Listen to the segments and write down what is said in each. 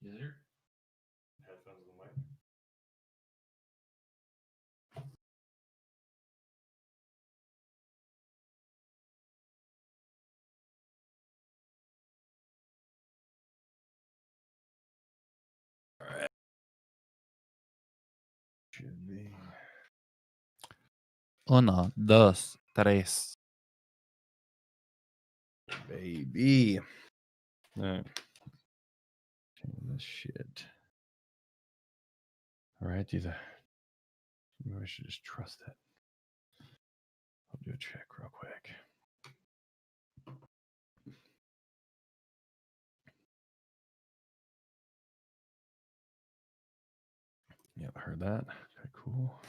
Yes, sir. Headphones on the mic. All right. Should be. 1, 2, 3. Baby. All right. Change this shit. All right, maybe I should just trust it. I'll do a check real quick. Yep, heard that. Okay, cool.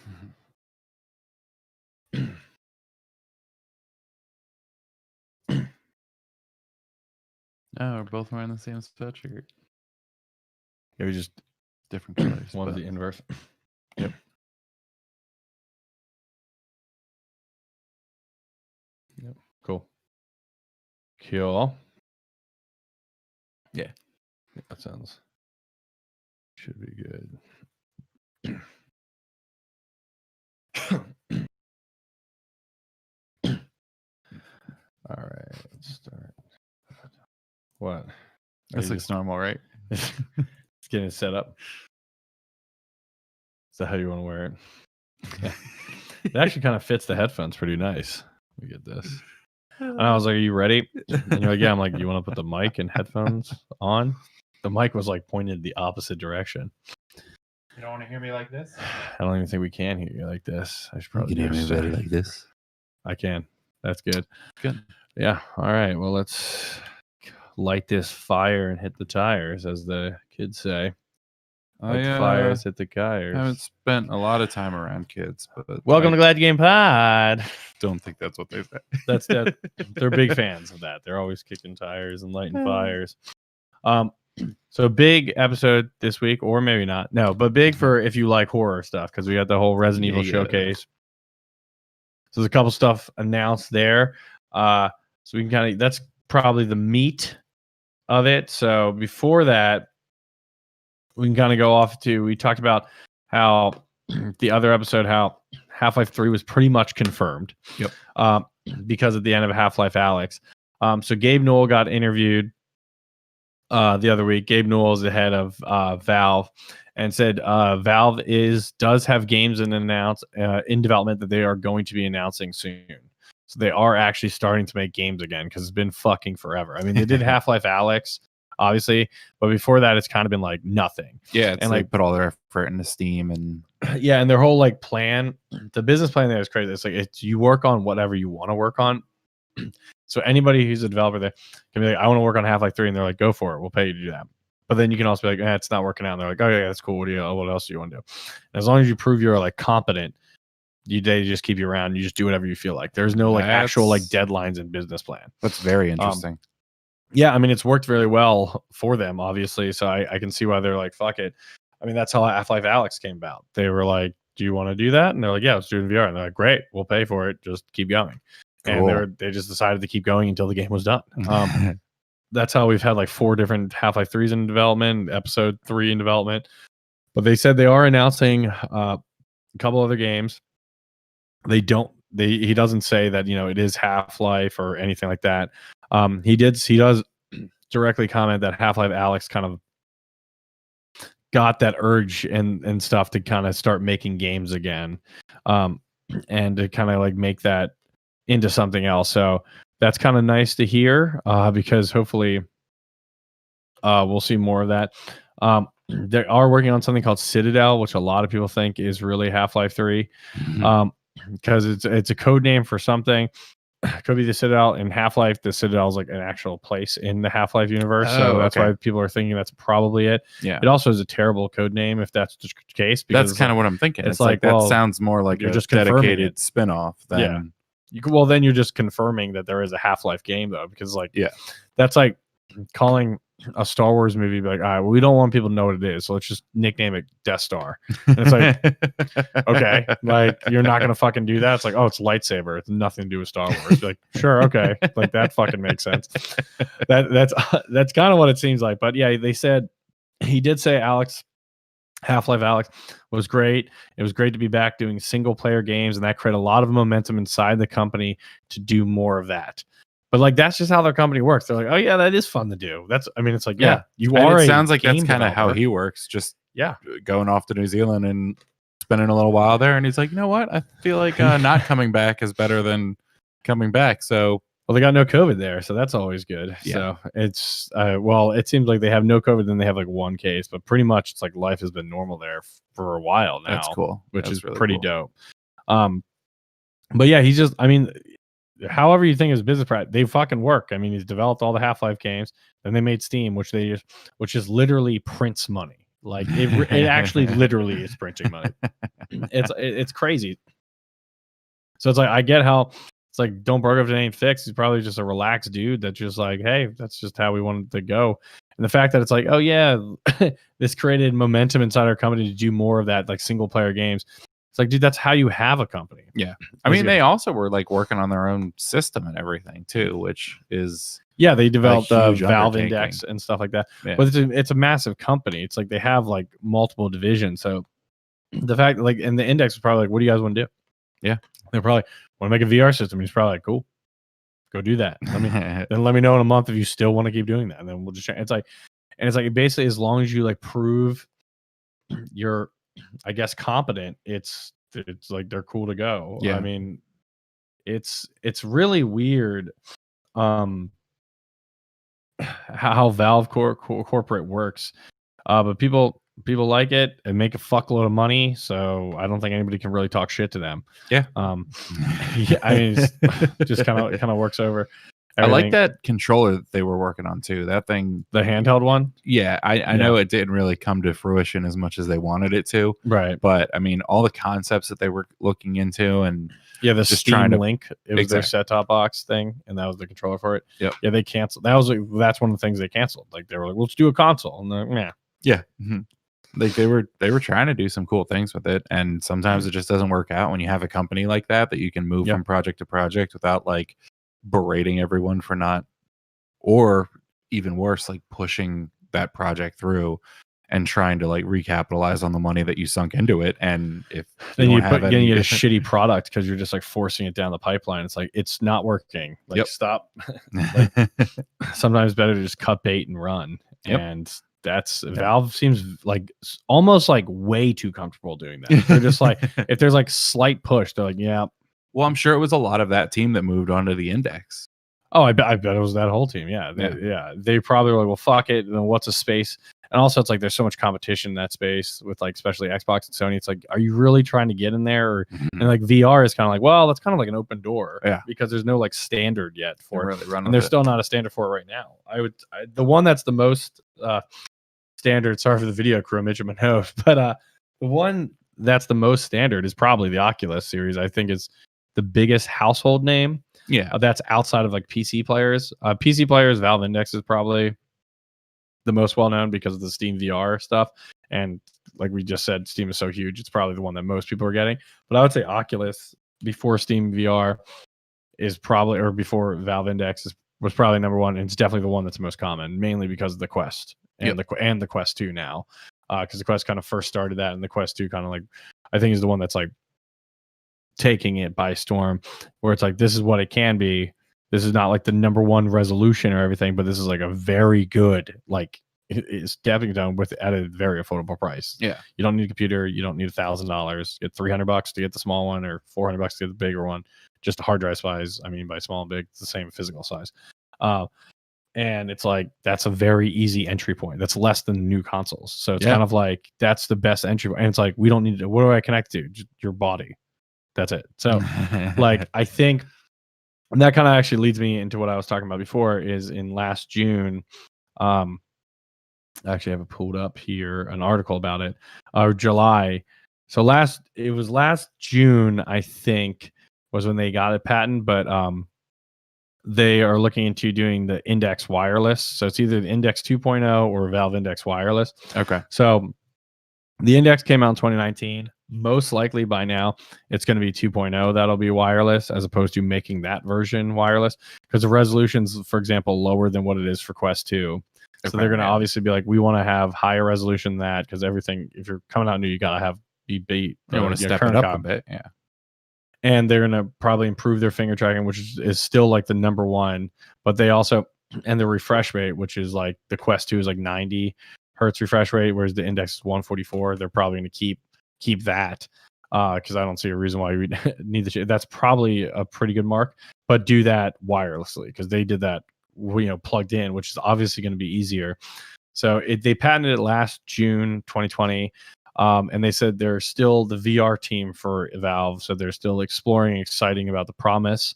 Oh, we're both wearing the same sweatshirt. Yeah, we just Different colors. one's but the inverse. Yep. Yep. Cool. Cool. Yeah. That sounds should be good. All right, let's start. What? This looks normal, right? It's getting it set up. Is that how you want to wear it? Yeah. It actually kind of fits the headphones pretty nice. Let me get this. And I was like, "Are you ready?" And you're like, "Yeah." I'm like, "You want to put the mic and headphones on?" The mic was like pointed the opposite direction. You don't want to hear me like this? I don't even think we can hear you like this. I should probably You can do hear me better like this. I can. That's good. Good. Yeah. All right. Well, let's light this fire and hit the tires, as the kids say. Light the fires, hit the tires. I haven't spent a lot of time around kids, but Welcome to Glad Game Pod. Don't think that's what they say. That's that. They're big fans of that. They're always kicking tires and lighting fires. So big episode this week, or maybe not. No, but big for if you like horror stuff, because we got the whole Resident Evil showcase. So there's a couple stuff announced there. So we can kind of, that's probably the meat of it. So before that, we can kind of go off to, we talked about how the other episode, how Half-Life 3 was pretty much confirmed. Yep. Because at the end of Half-Life Alyx. So Gabe Newell got interviewed the other week. Gabe Newell is the head of Valve, and said Valve does have games in development that they are going to be announcing soon. So they are actually starting to make games again, because it's been fucking forever. I mean, they did Half-Life Alyx, obviously, but before that, it's kind of been like nothing. Yeah, and like put all their effort into Steam and yeah, and their whole like plan, the business plan there is crazy. It's like you work on whatever you want to work on. So anybody who's a developer there can be like, I want to work on Half-Life 3, and they're like, go for it, we'll pay you to do that. But then you can also be like, it's not working out. And they're like, oh yeah, that's cool. What else do you want to do? And as long as you prove you're like competent, they just keep you around. You just do whatever you feel like. There's no like actual like deadlines and business plan. That's very interesting. Yeah, I mean, it's worked very well for them, obviously. So I can see why they're like, fuck it. I mean, that's how Half-Life Alyx came about. They were like, do you want to do that? And they're like, yeah, let's do it in VR. And they're like, great, we'll pay for it. Just keep going. Cool. And they just decided to keep going until the game was done. That's how we've had like 4 different Half-Life 3s in development, episode 3 in development. But they said they are announcing a couple other games. He doesn't say that, it is Half-Life or anything like that. He does directly comment that Half-Life Alyx kind of got that urge and stuff to kind of start making games again. And to kind of like make that into something else. So that's kind of nice to hear, because hopefully we'll see more of that. They are working on something called Citadel, which a lot of people think is really Half-Life 3, because it's a code name for something. Could be the Citadel. In Half-Life, the Citadel is like an actual place in the Half-Life universe. So that's why people are thinking that's probably it. Yeah. It also is a terrible code name if that's the case. Because that's kind of what I'm thinking. It's like that sounds more like you're just dedicated spinoff than. Yeah. Well, then you're just confirming that there is a Half-Life game, though, because that's like calling a Star Wars movie, be like, all right, well, we don't want people to know what it is, so let's just nickname it Death Star. And it's like, okay, like you're not gonna fucking do that. It's like, oh, it's lightsaber. It's nothing to do with Star Wars. Be like, sure, okay, like that fucking makes sense. That's kind of what it seems like. But yeah, they said he did say Half-Life Alex was great. It was great to be back doing single player games, and that created a lot of momentum inside the company to do more of that. But like that's just how their company works. They're like, oh yeah, that is fun to do. It's like, yeah, you And are. it sounds like that's game kind of how developer. he works. Just Yeah, going off to New Zealand and spending a little while there, and he's like, you know what? I feel like not coming back is better than coming back. So well, they got no COVID there, so that's always good. Yeah. So it's well, it seems like they have no COVID, then they have like one case, but pretty much it's like life has been normal there for a while now. that's cool. Which That's is really pretty cool. dope. But yeah, he's just, I mean, however you think his business practice, they fucking work. I mean, he's developed all the Half-Life games, then they made Steam, which is literally prints money. Like it actually literally is printing money. It's crazy. So it's like I get how it's like don't broke up to ain't fixed. He's probably just a relaxed dude that's just like, hey, that's just how we wanted to go. And the fact that it's like, oh yeah, this created momentum inside our company to do more of that, like single player games. It's like, dude, that's how you have a company. Yeah. I mean, they also were like working on their own system and everything too, which is they developed huge Valve undertaking. Index and stuff like that. Yeah. But it's a massive company. It's like they have like multiple divisions. So the fact like, and the Index was probably like, what do you guys want to do? Yeah. They're probably want to make a VR system. He's probably like, cool, go do that. Then let me know in a month if you still want to keep doing that, and then we'll just. It's like basically as long as you like prove you're, I guess, competent. It's like they're cool to go. Yeah. I mean, it's really weird. How Valve corporate works, but people like it and make a fuckload of money, so I don't think anybody can really talk shit to them. Yeah. Yeah, I mean, it just kind of works over everything. I like that controller that they were working on too. That thing, the handheld one. Yeah, I know it didn't really come to fruition as much as they wanted it to. Right. But I mean, all the concepts that they were looking into, and the just Steam trying to Link, it was their set-top box thing, and that was the controller for it. Yep. Yeah, they canceled. That's one of the things they canceled. Like they were like, let's do a console, and they're like, yeah. Mm-hmm. Like they were trying to do some cool things with it, and sometimes it just doesn't work out when you have a company like that you can move from project to project without like berating everyone for not, or even worse, like pushing that project through and trying to like recapitalize on the money that you sunk into it. And if then you get a shitty product because you're just like forcing it down the pipeline, it's like it's not working. Like stop. Like, sometimes better to just cut bait and run. And that's Valve seems like almost like way too comfortable doing that. They're just like, if there's like slight push, they're like, yeah. Well, I'm sure it was a lot of that team that moved on to the Index. Oh, I bet it was that whole team. Yeah. They probably were like, well, fuck it. And then what's a space? And also, it's like there's so much competition in that space with like, especially Xbox and Sony. It's like, are you really trying to get in there? And like VR is kind of like, well, that's kind of like an open door. Yeah. Because there's no like standard yet for it. Really and there's still not a standard for it right now. The one that's the most standard, sorry for the video crew, I'm itching my nose, but the one that's the most standard is probably the Oculus series. I think is the biggest household name. Yeah. That's outside of like PC players. PC players, Valve Index is probably the most well known because of the Steam VR stuff. And like we just said, Steam is so huge, it's probably the one that most people are getting. But I would say Oculus before Steam VR is probably, or before Valve Index was probably number one. And it's definitely the one that's most common, mainly because of the Quest and the Quest 2 now. Because the Quest kind of first started that, and the Quest 2 kind of like, I think is the one that's like taking it by storm, where it's like, this is what it can be. This is not like the number one resolution or everything, but this is like a very good, like it's definitely done with at a very affordable price. Yeah. You don't need a computer. You don't need $1,000. Get $300 to get the small one, or $400 to get the bigger one. Just a hard drive size. I mean, by small and big, it's the same physical size. And it's like, that's a very easy entry point. That's less than new consoles. So it's kind of like, that's the best entry point. And it's like, we don't need to, what do I connect to? Just your body. That's it. So like, I think, and that kind of actually leads me into what I was talking about before, is in last June, I actually have it pulled up here, an article about it, or July. So it was last June, I think, was when they got a patent, but they are looking into doing the Index Wireless. So it's either the Index 2.0 or Valve Index Wireless. Okay. So the Index came out in 2019. Most likely by now, it's going to be 2.0 that'll be wireless, as opposed to making that version wireless, because the resolution's, for example, lower than what it is for Quest 2. So they're going to obviously be like, we want to have higher resolution than that, because everything, if you're coming out new, you got to have be you want to step it up a bit. Yeah. And they're going to probably improve their finger tracking, which is still like the number one, but they also, and the refresh rate, which is like the Quest 2 is like 90 hertz refresh rate, whereas the Index is 144. They're probably going to keep that, because I don't see a reason why we need the. That's probably a pretty good mark, but do that wirelessly, because they did that, plugged in, which is obviously going to be easier. So they patented it last June 2020. And they said they're still the VR team for Valve, so they're still exploring and exciting about the promise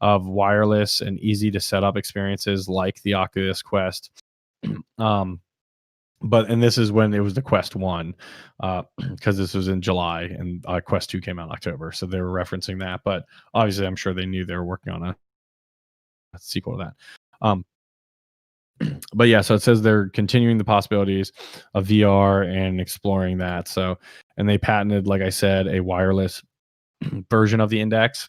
of wireless and easy to set up experiences like the Oculus Quest. And this is when it was the Quest 1, because this was in July, and Quest 2 came out in October, so they were referencing that. But obviously, I'm sure they knew they were working on a sequel to that. But yeah, so it says they're continuing the possibilities of VR and exploring that. So, and they patented, like I said, a wireless version of the Index.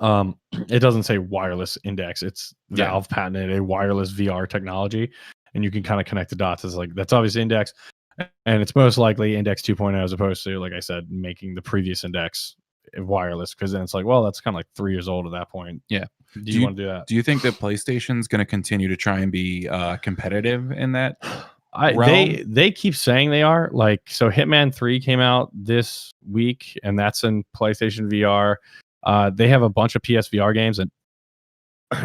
It doesn't say wireless Index. It's Valve patented a wireless VR technology, and you can kind of connect the dots. It's like, that's obviously Index, and it's most likely Index 2.0, as opposed to, like I said, making the previous Index wireless, because then it's like, well, that's kind of like 3 years old at that point. Yeah. Do you want to do that? Do you think that PlayStation's going to continue to try and be competitive in that? They keep saying they are. Like, so Hitman 3 came out this week, and that's in PlayStation VR. They have a bunch of PSVR games, and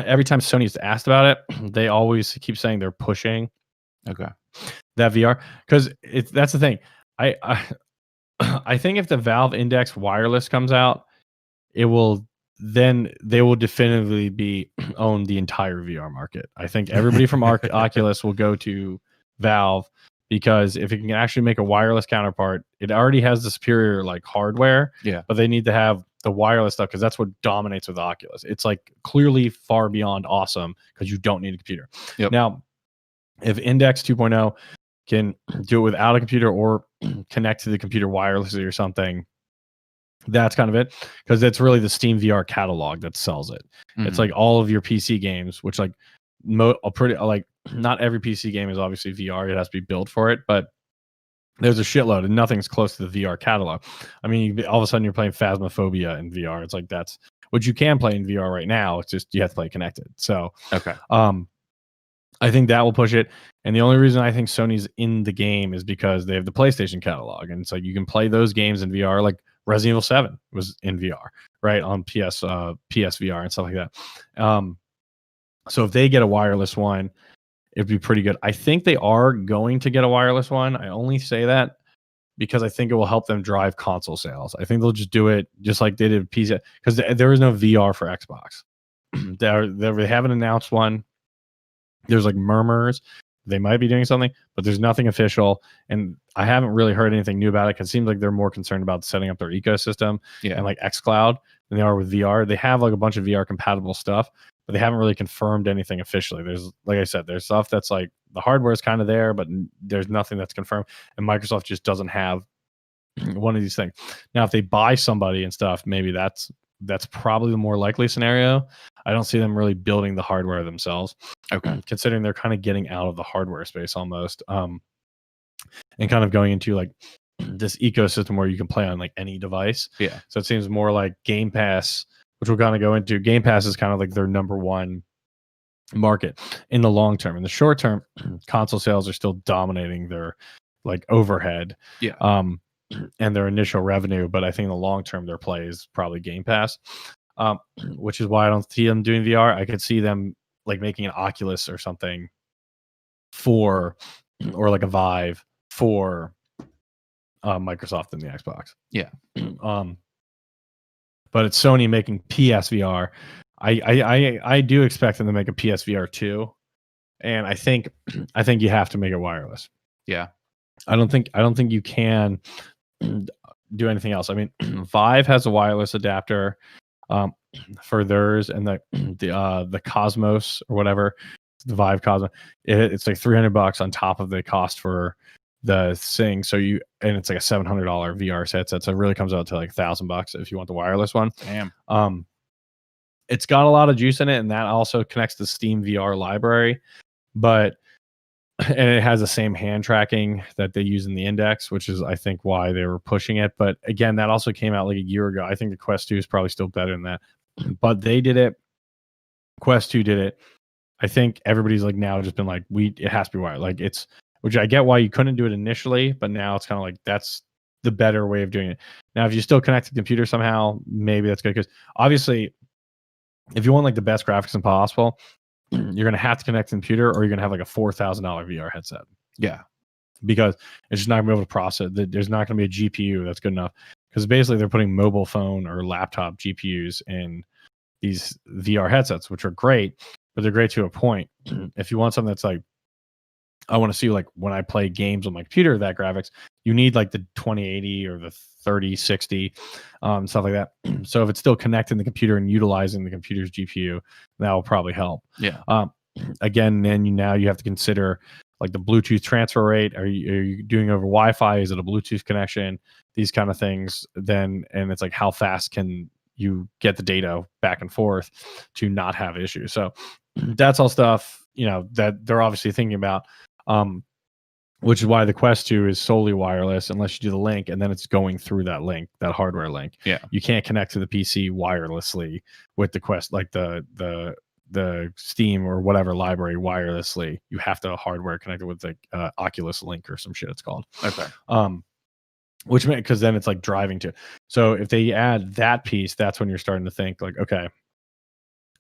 every time Sony's asked about it, they always keep saying they're pushing that VR, because that's the thing. I think if the Valve Index wireless comes out, then they will definitively own the entire VR market. I think everybody from Oculus will go to Valve, because if it can actually make a wireless counterpart, it already has the superior like hardware. Yeah. But they need to have the wireless stuff, because that's what dominates with Oculus. It's like clearly far beyond awesome, because you don't need a computer. Yep. Now, if Index 2.0 can do it without a computer, or connect to the computer wirelessly or something, that's kind of it, because it's really the Steam VR catalog that sells it. It's like all of your PC games, which like not every PC game is obviously VR. It has to be built for it, but there's a shitload, and nothing's close to the VR catalog. I mean, all of a sudden you're playing Phasmophobia in VR. It's like, that's what you can play in VR right now. It's just you have to play connected. So I think that will push it. And the only reason I think Sony's in the game is because they have the PlayStation catalog, and it's like you can play those games in VR. Like Resident Evil 7 was in VR, right, on PSVR and stuff like that. So if they get a wireless one, it'd be pretty good. I think they are going to get a wireless one. I only say that because I think it will help them drive console sales. I think they'll just do it just like they did PC, because there is no VR for Xbox. They haven't announced one. There's like murmurs they might be doing something, but there's nothing official, and I haven't really heard anything new about it, because it seems like they're more concerned about setting up their ecosystem and like xCloud than they are with VR. They have like a bunch of VR compatible stuff, but they haven't really confirmed anything officially. There's, like I said, there's stuff that's like the hardware is kind of there, but there's nothing that's confirmed, and Microsoft just doesn't have one of these things. Now, if they buy somebody and stuff, maybe that's probably the more likely scenario. I don't see them really building the hardware themselves. Considering they're kind of getting out of the hardware space almost, and kind of going into like this ecosystem where you can play on like any device. Yeah. So it seems more like Game Pass, which we'll kind of go into. Game Pass is kind of like their number one market in the long term. In the short term, console sales are still dominating their like overhead. And their initial revenue, but I think in the long term their play is probably Game Pass, which is why I don't see them doing VR. I could see them like making an Oculus or something or like a Vive for Microsoft and the Xbox. But it's Sony making PSVR. I do expect them to make a PSVR 2, and I think you have to make it wireless. I don't think you can do anything else. I mean, Vive has a wireless adapter for theirs, and the Cosmos or whatever, the Vive Cosmos, it's like $300 on top of the cost for the thing. So and it's like a $700 VR headset. So it really comes out to like $1,000 if you want the wireless one. Damn. It's got a lot of juice in it, and that also connects to Steam VR library. But and it has the same hand tracking that they use in the Index, which is I think why they were pushing it. But again, that also came out like a year ago. I think the Quest 2 is probably still better than that, but they did it. Quest 2 did it. I think everybody's like now just been like, it has to be wired. Like it's, which I get why you couldn't do it initially, but now it's kind of like that's the better way of doing it. Now, if you still connect to the computer somehow, maybe that's good because obviously, if you want like the best graphics possible, you're gonna have to connect to the computer, or you're gonna have like a $4,000 VR headset. Yeah, because it's just not gonna be able to process. There's not gonna be a GPU that's good enough because basically they're putting mobile phone or laptop GPUs in these VR headsets, which are great, but they're great to a point. If you want something that's like, I want to see like when I play games on my computer, that graphics, you need like the 2080 or the 3060, stuff like that. So if it's still connecting the computer and utilizing the computer's GPU, that will probably help. Yeah. Again, then now you have to consider like the Bluetooth transfer rate. Are you doing over Wi-Fi? Is it a Bluetooth connection? These kind of things. Then, and it's like how fast can you get the data back and forth to not have issues. So that's all stuff, that they're obviously thinking about, which is why the Quest 2 is solely wireless unless you do the link, and then it's going through that link, that hardware link. Yeah. You can't connect to the PC wirelessly with the Quest, like the Steam or whatever library wirelessly. You have to hardware connect it with the Oculus Link or some shit it's called. Okay. Which because then it's like driving to. So if they add that piece, that's when you're starting to think like, okay,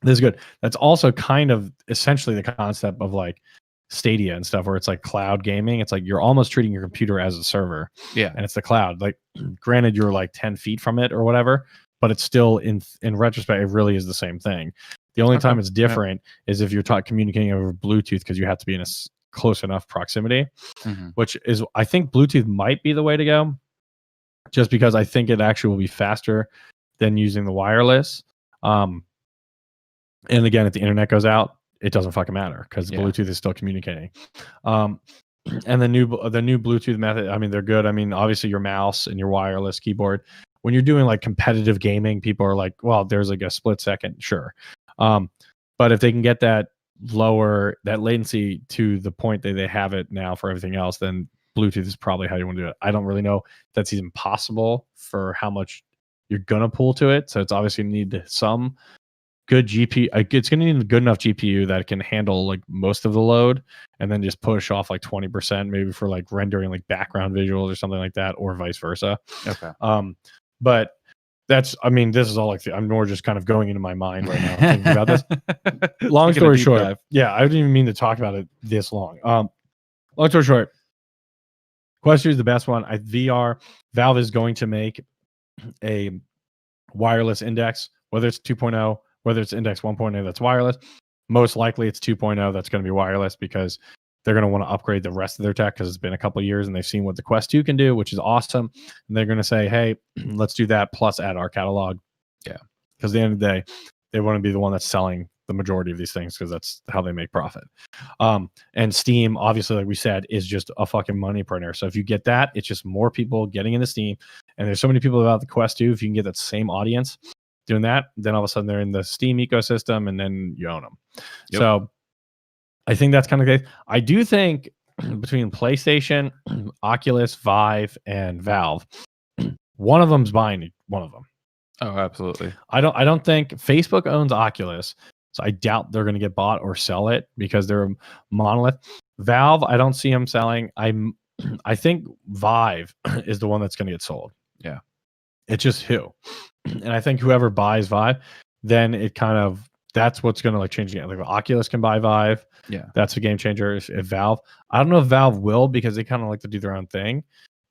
this is good. That's also kind of essentially the concept of like Stadia and stuff, where it's like cloud gaming. It's like you're almost treating your computer as a server. Yeah. And it's the cloud. Like, granted, you're like 10 feet from it or whatever, but it's still in retrospect, it really is the same thing. The only time it's different is if you're communicating over Bluetooth, because you have to be in a close enough proximity, which is, I think Bluetooth might be the way to go, just because I think it actually will be faster than using the wireless. And again, if the internet goes out, it doesn't fucking matter because Bluetooth is still communicating. And the new Bluetooth method, I mean, they're good. I mean, obviously your mouse and your wireless keyboard, when you're doing like competitive gaming, people are like, well, there's like a split second, sure. But if they can get that latency to the point that they have it now for everything else, then Bluetooth is probably how you want to do it. I don't really know if that's even possible for how much you're going to pull to it. So it's obviously need some good GPU. It's going to need a good enough GPU that can handle like most of the load, and then just push off like 20% maybe for like rendering like background visuals or something like that, or vice versa. Okay. But that's, I mean, this is all like, I'm more just kind of going into my mind right now thinking about this. Long story short, I didn't even mean to talk about it this long. Long story short, Quest 2 is the best one. VR, Valve is going to make a wireless Index, whether it's 2.0, whether it's Index 1.0 that's wireless. Most likely it's 2.0 that's going to be wireless, because they're going to want to upgrade the rest of their tech, because it's been a couple of years and they've seen what the Quest 2 can do, which is awesome. And they're going to say, hey, let's do that plus add our catalog. Yeah. Because at the end of the day, they want to be the one that's selling the majority of these things, because that's how they make profit. And Steam, obviously, like we said, is just a fucking money printer. So if you get that, it's just more people getting into Steam. And there's so many people about the Quest 2. If you can get that same audience doing that, then all of a sudden they're in the Steam ecosystem, and then you own them. Yep. So I think that's kind of the case. I do think between PlayStation, Oculus, Vive, and Valve, one of them's buying one of them. Oh, absolutely. I don't think Facebook owns Oculus, so I doubt they're going to get bought or sell it, because they're a monolith. Valve, I don't see them selling. I think Vive is the one that's going to get sold. Yeah. It's just who. And I think whoever buys Vive, then it kind of, that's what's going to like change the game. Like Oculus can buy Vive. Yeah. That's a game changer. If Valve, I don't know if Valve will, because they kind of like to do their own thing.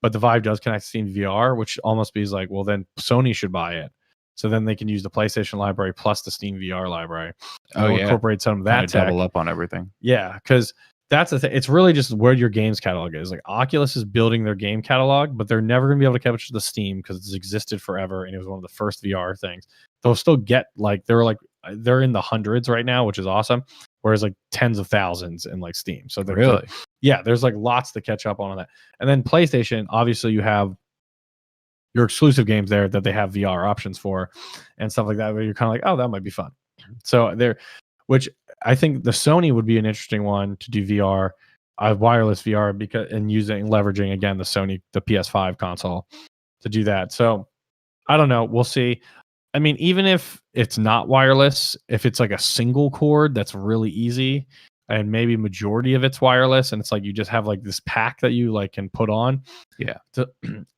But the Vive does connect to Steam VR, which almost be like, well, then Sony should buy it. So then they can use the PlayStation library plus the Steam VR library. Incorporate some of that tech. Double up on everything. Yeah, because that's the thing. It's really just where your games catalog is. Like Oculus is building their game catalog, but they're never going to be able to capture the Steam, because it's existed forever and it was one of the first VR things. They'll still get they're in the hundreds right now, which is awesome. Whereas like tens of thousands in like Steam. So really, there's like lots to catch up on that. And then PlayStation, obviously you have your exclusive games there that they have VR options for and stuff like that, where you're kind of like, oh, that might be fun. So which I think the Sony would be an interesting one to do VR. wireless VR because and leveraging again the PS5 console to do that. So I don't know. We'll see. I mean, even if it's not wireless, if it's like a single cord that's really easy and maybe majority of it's wireless and it's like you just have like this pack that you like can put on. Yeah.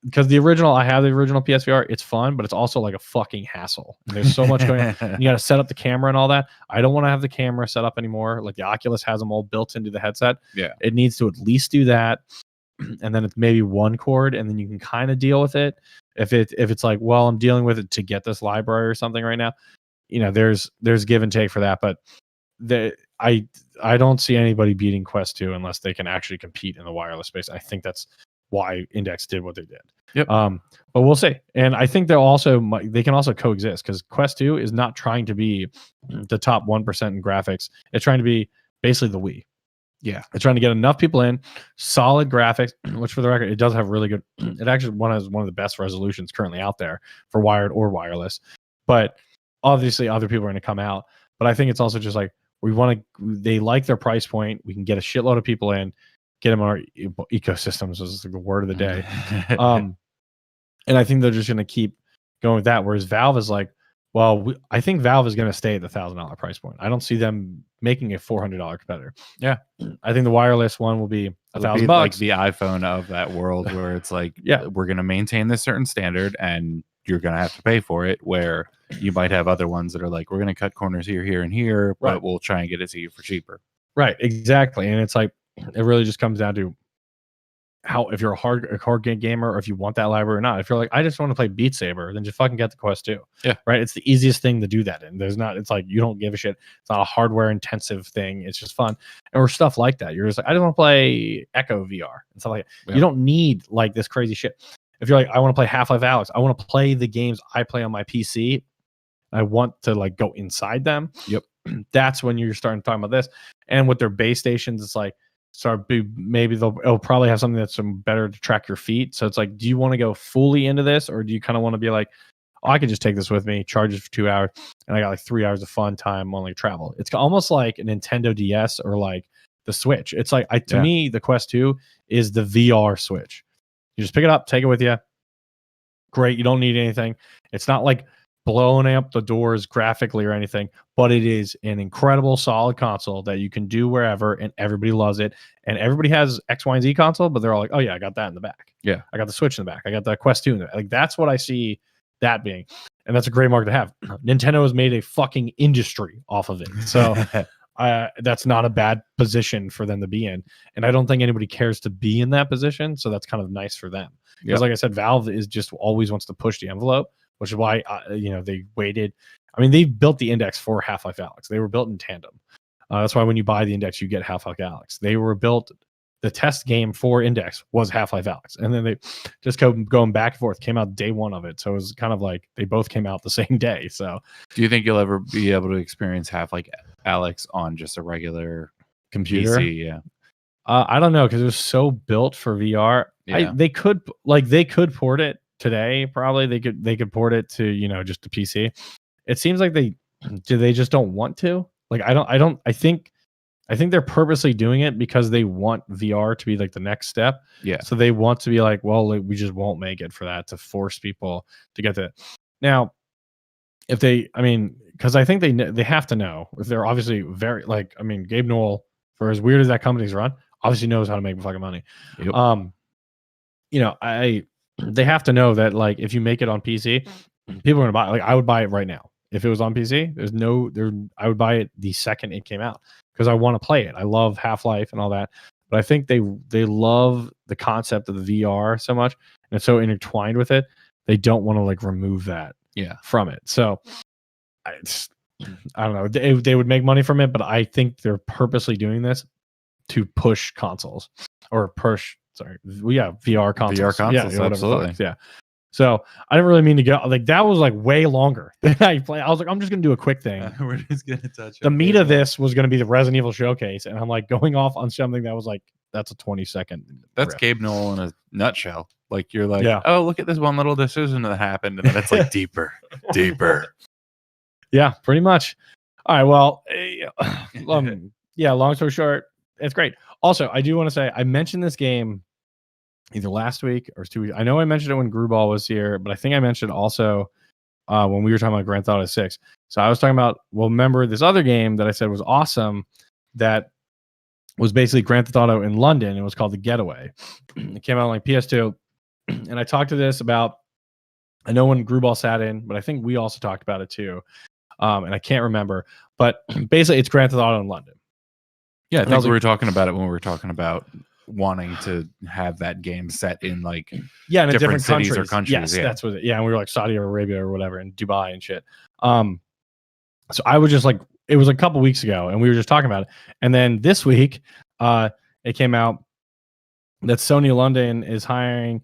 Because I have the original PSVR. It's fun, but it's also like a fucking hassle. And there's so much going on. You got to set up the camera and all that. I don't want to have the camera set up anymore. Like the Oculus has them all built into the headset. Yeah. It needs to at least do that. And then it's maybe one cord and then you can kind of deal with it. If it's like, well, I'm dealing with it to get this library or something right now, there's give and take for that. But I don't see anybody beating Quest 2 unless they can actually compete in the wireless space. I think that's why Index did what they did. Yep. But we'll see. And I think they can also coexist because Quest 2 is not trying to be the top 1% in graphics. It's trying to be basically the Wii. Yeah. It's trying to get enough people in, solid graphics, which for the record, it does have really good. It actually has one of the best resolutions currently out there for wired or wireless. But obviously, other people are going to come out. But I think it's also just like they like their price point. We can get a shitload of people in, get them on our ecosystems is the word of the day. And I think they're just going to keep going with that. Whereas Valve is like, well, I think Valve is going to stay at the $1,000 price point. I don't see them making a $400 competitor. Yeah, I think the wireless one will be $1,000, like the iPhone of that world, where it's like, yeah, we're going to maintain this certain standard, and you're going to have to pay for it. Where you might have other ones that are like, we're going to cut corners here, here, and here, but we'll try and get it to you for cheaper. Right, exactly. And it's like it really just comes down to if you're a hard gamer or if you want that library or not. If you're like, I just want to play Beat Saber, then just fucking get the Quest 2. Yeah. Right. It's the easiest thing to do that in. It's like you don't give a shit. It's not a hardware intensive thing. It's just fun. Or stuff like that. You're just like, I just want to play Echo VR and stuff like that. Yeah. You don't need like this crazy shit. If you're like, I want to play Half-Life Alyx, I want to play the games I play on my PC. I want to like go inside them. Yep. That's when you're starting to talk about this. And with their base stations, it's like, maybe it'll probably have something that's better to track your feet. So it's like, do you want to go fully into this, or do you kind of want to be like, oh, I can just take this with me, charge it for 2 hours, and I got like 3 hours of fun time on like travel. It's almost like a Nintendo DS or like the Switch. It's like to me, the Quest 2 is the VR Switch. You just pick it up, take it with you. Great, you don't need anything. It's not like blowing up the doors graphically or anything, but it is an incredible solid console that you can do wherever, and everybody loves it. And everybody has X, Y, and Z console, but they're all like, oh yeah, I got that in the back. Yeah, I got the Switch in the back. I got the Quest 2 in the back. Like that's what I see that being, and that's a great market to have. Nintendo has made a fucking industry off of it, so that's not a bad position for them to be in. And I don't think anybody cares to be in that position, so that's kind of nice for them. Because like I said, Valve is just always wants to push the envelope, which is why they waited. I mean, they built the Index for Half-Life Alyx. They were built in tandem. That's why when you buy the Index, you get Half-Life Alyx. They were built. The test game for Index was Half-Life Alyx, and then they just going back and forth. Came out day one of it, so it was kind of like they both came out the same day. So, do you think you'll ever be able to experience Half-Life Alyx on just a regular computer? PC? Yeah, I don't know, because it was so built for VR. Yeah. They could port it today. Probably they could port it to just the PC. It seems like they just don't want to. Like I think they're purposely doing it because they want VR to be like the next step. Yeah. So they want to be like, well, we just won't make it for that, to force people to get that. Now, because I think they have to know, if they're obviously very Gabe Newell, for as weird as that company's run, obviously knows how to make fucking money. Yep. They have to know that like if you make it on PC, people are gonna buy it. Like I would buy it right now if it was on PC. I would buy it the second it came out because I want to play it. I love Half-Life and all that, but I think they love the concept of the VR so much and it's so intertwined with it. They don't want to like remove that from it. So I don't know. They would make money from it, but I think they're purposely doing this to push consoles or push. Sorry, VR consoles. VR consoles, absolutely. Yeah. So I didn't really mean to go like that. Was like way longer than I play. I was like, I'm just gonna do a quick thing. We're just gonna touch the meat of this was gonna be the Resident Evil showcase, and I'm like going off on something that was like that's a 20-second. That's riff. Gabe Newell in a nutshell. Like you're like, oh, look at this one little decision that happened, and then it's like deeper. Yeah, pretty much. All right. Well, long story short, it's great. Also, I do want to say I mentioned this game either last week or 2 weeks. I know I mentioned it when Gruball was here, but I think I mentioned also when we were talking about Grand Theft Auto 6. So I was talking about, well, remember this other game that I said was awesome that was basically Grand Theft Auto in London. It was called The Getaway. It came out on like PS2. And I talked to this about, I know when Gruball sat in, but I think we also talked about it too. And I can't remember. But basically, it's Grand Theft Auto in London. Yeah, I think we were talking about it when we were talking about wanting to have that game set in like in different cities countries. or countries. Yes, that's what and we were like Saudi Arabia or whatever and Dubai and shit. So I was just like, it was a couple weeks ago and we were just talking about it. And then this week, it came out that Sony London is hiring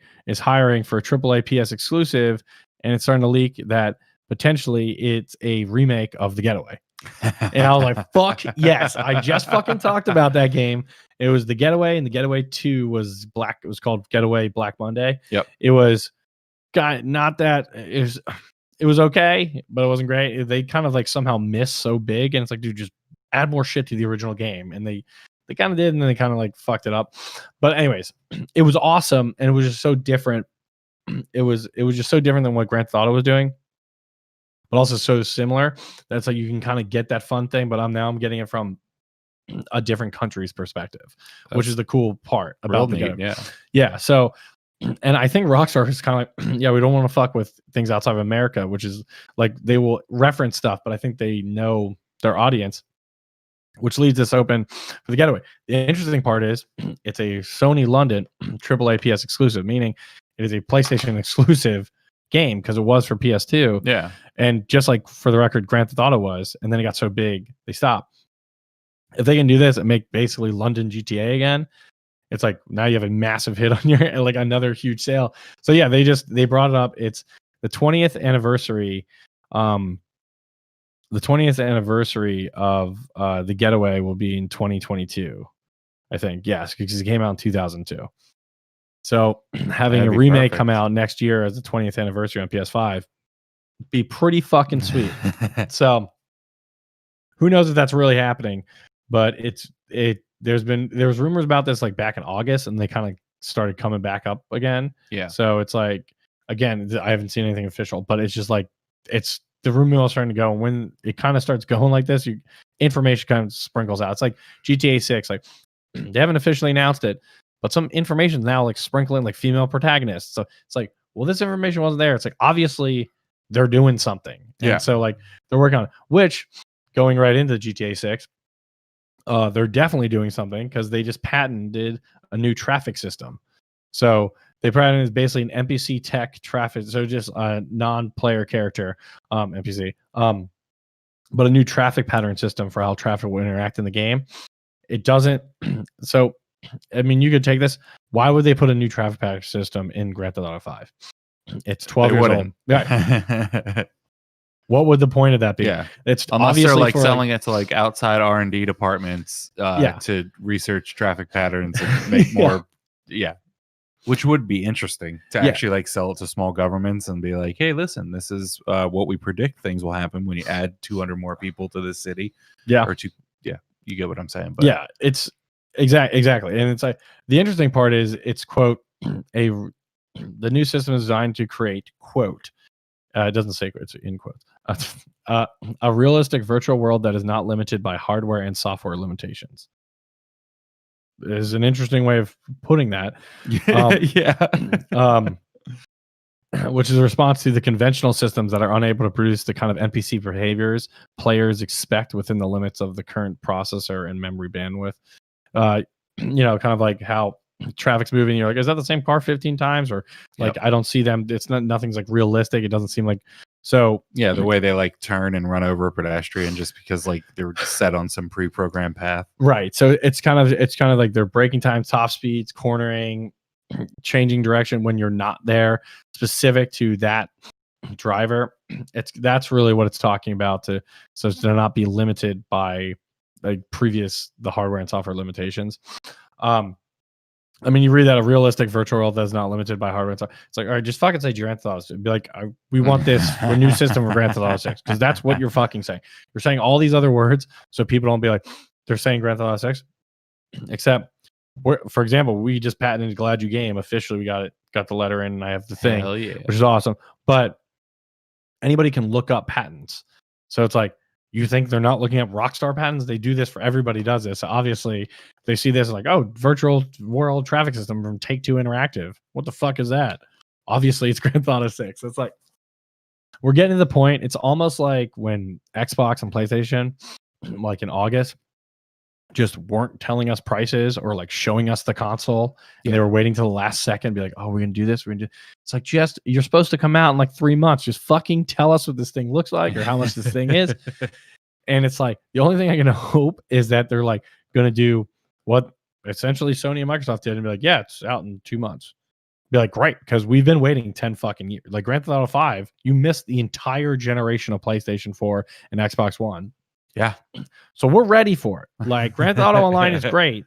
for a AAA PS exclusive, and it's starting to leak that potentially it's a remake of The Getaway. And I was like, fuck yes. I just fucking talked about that game. It was The Getaway, and The Getaway 2 was black. It was called Getaway Black Monday. Yep. It was not that it was okay, but it wasn't great. They kind of like somehow missed so big, and it's like, dude, just add more shit to the original game. And they kind of did, and then they kind of like fucked it up. But anyways, it was awesome, and it was just so different. It was just so different than what Grand Theft Auto was doing, but also so similar. That's like you can kind of get that fun thing, but I'm getting it from a different country's perspective, which is the cool part about the game. Yeah. So, and I think Rockstar is kind of like, yeah, we don't want to fuck with things outside of America, which is like they will reference stuff, but I think they know their audience, which leaves this open for The Getaway. The interesting part is it's a Sony London AAA PS exclusive, meaning it is a PlayStation exclusive game because it was for PS2. Yeah. And just like for the record, Grand Theft Auto was, and then it got so big, they stopped. If they can do this and make basically London GTA again, it's like now you have a massive hit on your, like another huge sale. So yeah, they brought it up. It's the 20th anniversary. The 20th anniversary of The Getaway will be in 2022, I think. Yes, because it came out in 2002. So having a remake come out next year as the 20th anniversary on PS5 be pretty fucking sweet. So who knows if that's really happening, but there was rumors about this like back in August, and they kind of started coming back up again. Yeah. So it's like, again, I haven't seen anything official, but it's just like, it's the rumor is starting to go. And when it kind of starts going like this, information kind of sprinkles out. It's like GTA 6, like they haven't officially announced it, but some information now like sprinkling like female protagonists. So it's like, well, this information wasn't there. It's like, obviously they're doing something. Yeah. And so like they're working on it, which going right into GTA 6, they're definitely doing something because they just patented a new traffic system. So they patented basically an NPC tech traffic. So just a non-player character, NPC, but a new traffic pattern system for how traffic will interact in the game. It doesn't. So, I mean, you could take this. Why would they put a new traffic pattern system in Grand Theft Auto 5? It's 12 years old. Yeah. What would the point of that be? Yeah, it's unless they're like selling it to like outside R&D departments to research traffic patterns and make more. Yeah, which would be interesting to actually like sell it to small governments and be like, hey, listen, this is what we predict things will happen when you add 200 more people to this city. Yeah, or you get what I'm saying. But yeah, it's exactly, and it's like the interesting part is it's quote the new system is designed to create quote. It doesn't say it's in quotes. A realistic virtual world that is not limited by hardware and software limitations. Is an interesting way of putting that. Which is a response to the conventional systems that are unable to produce the kind of NPC behaviors players expect within the limits of the current processor and memory bandwidth. Kind of like how traffic's moving, you're like, is that the same car 15 times? Or like, I don't see them. It's nothing's like realistic. It doesn't seem like so. Yeah, the way they like turn and run over a pedestrian just because like they were set on some pre-programmed path. Right. So it's kind of like they're braking times, top speeds, cornering, changing direction when you're not there, specific to that driver. That's really what it's talking about, so to not be limited by like the hardware and software limitations. I mean, you read that a realistic virtual world that's not limited by hardware. It's like, all right, just fucking say Grand Theft Auto. Be like, we want this for a new system for Grand Theft Auto 6, because that's what you're fucking saying. You're saying all these other words, so people don't be like, they're saying Grand Theft Auto 6, except for example, we just patented Glad You Game officially. We got the letter in, and I have the thing, Hell yeah. which is awesome. But anybody can look up patents, so it's like, you think they're not looking up Rockstar patents? They do this for everybody. Does this? So obviously, they see this like, oh, virtual world traffic system from Take-Two Interactive. What the fuck is that? Obviously, it's Grand Theft Auto 6. It's like, we're getting to the point. It's almost like when Xbox and PlayStation, like in August, just weren't telling us prices or like showing us the console, and they were waiting till the last second, be like, oh, we're gonna do this, it's like, just, you're supposed to come out in like 3 months, just fucking tell us what this thing looks like or how much this thing is. And it's like, the only thing I can hope is that they're like gonna do what essentially Sony and Microsoft did and be like, yeah, it's out in 2 months. Be like, great, because we've been waiting 10 fucking years. Like Grand Theft Auto 5, you missed the entire generation of PlayStation 4 and Xbox One. Yeah. So we're ready for it. Like Grand Theft Auto Online is great.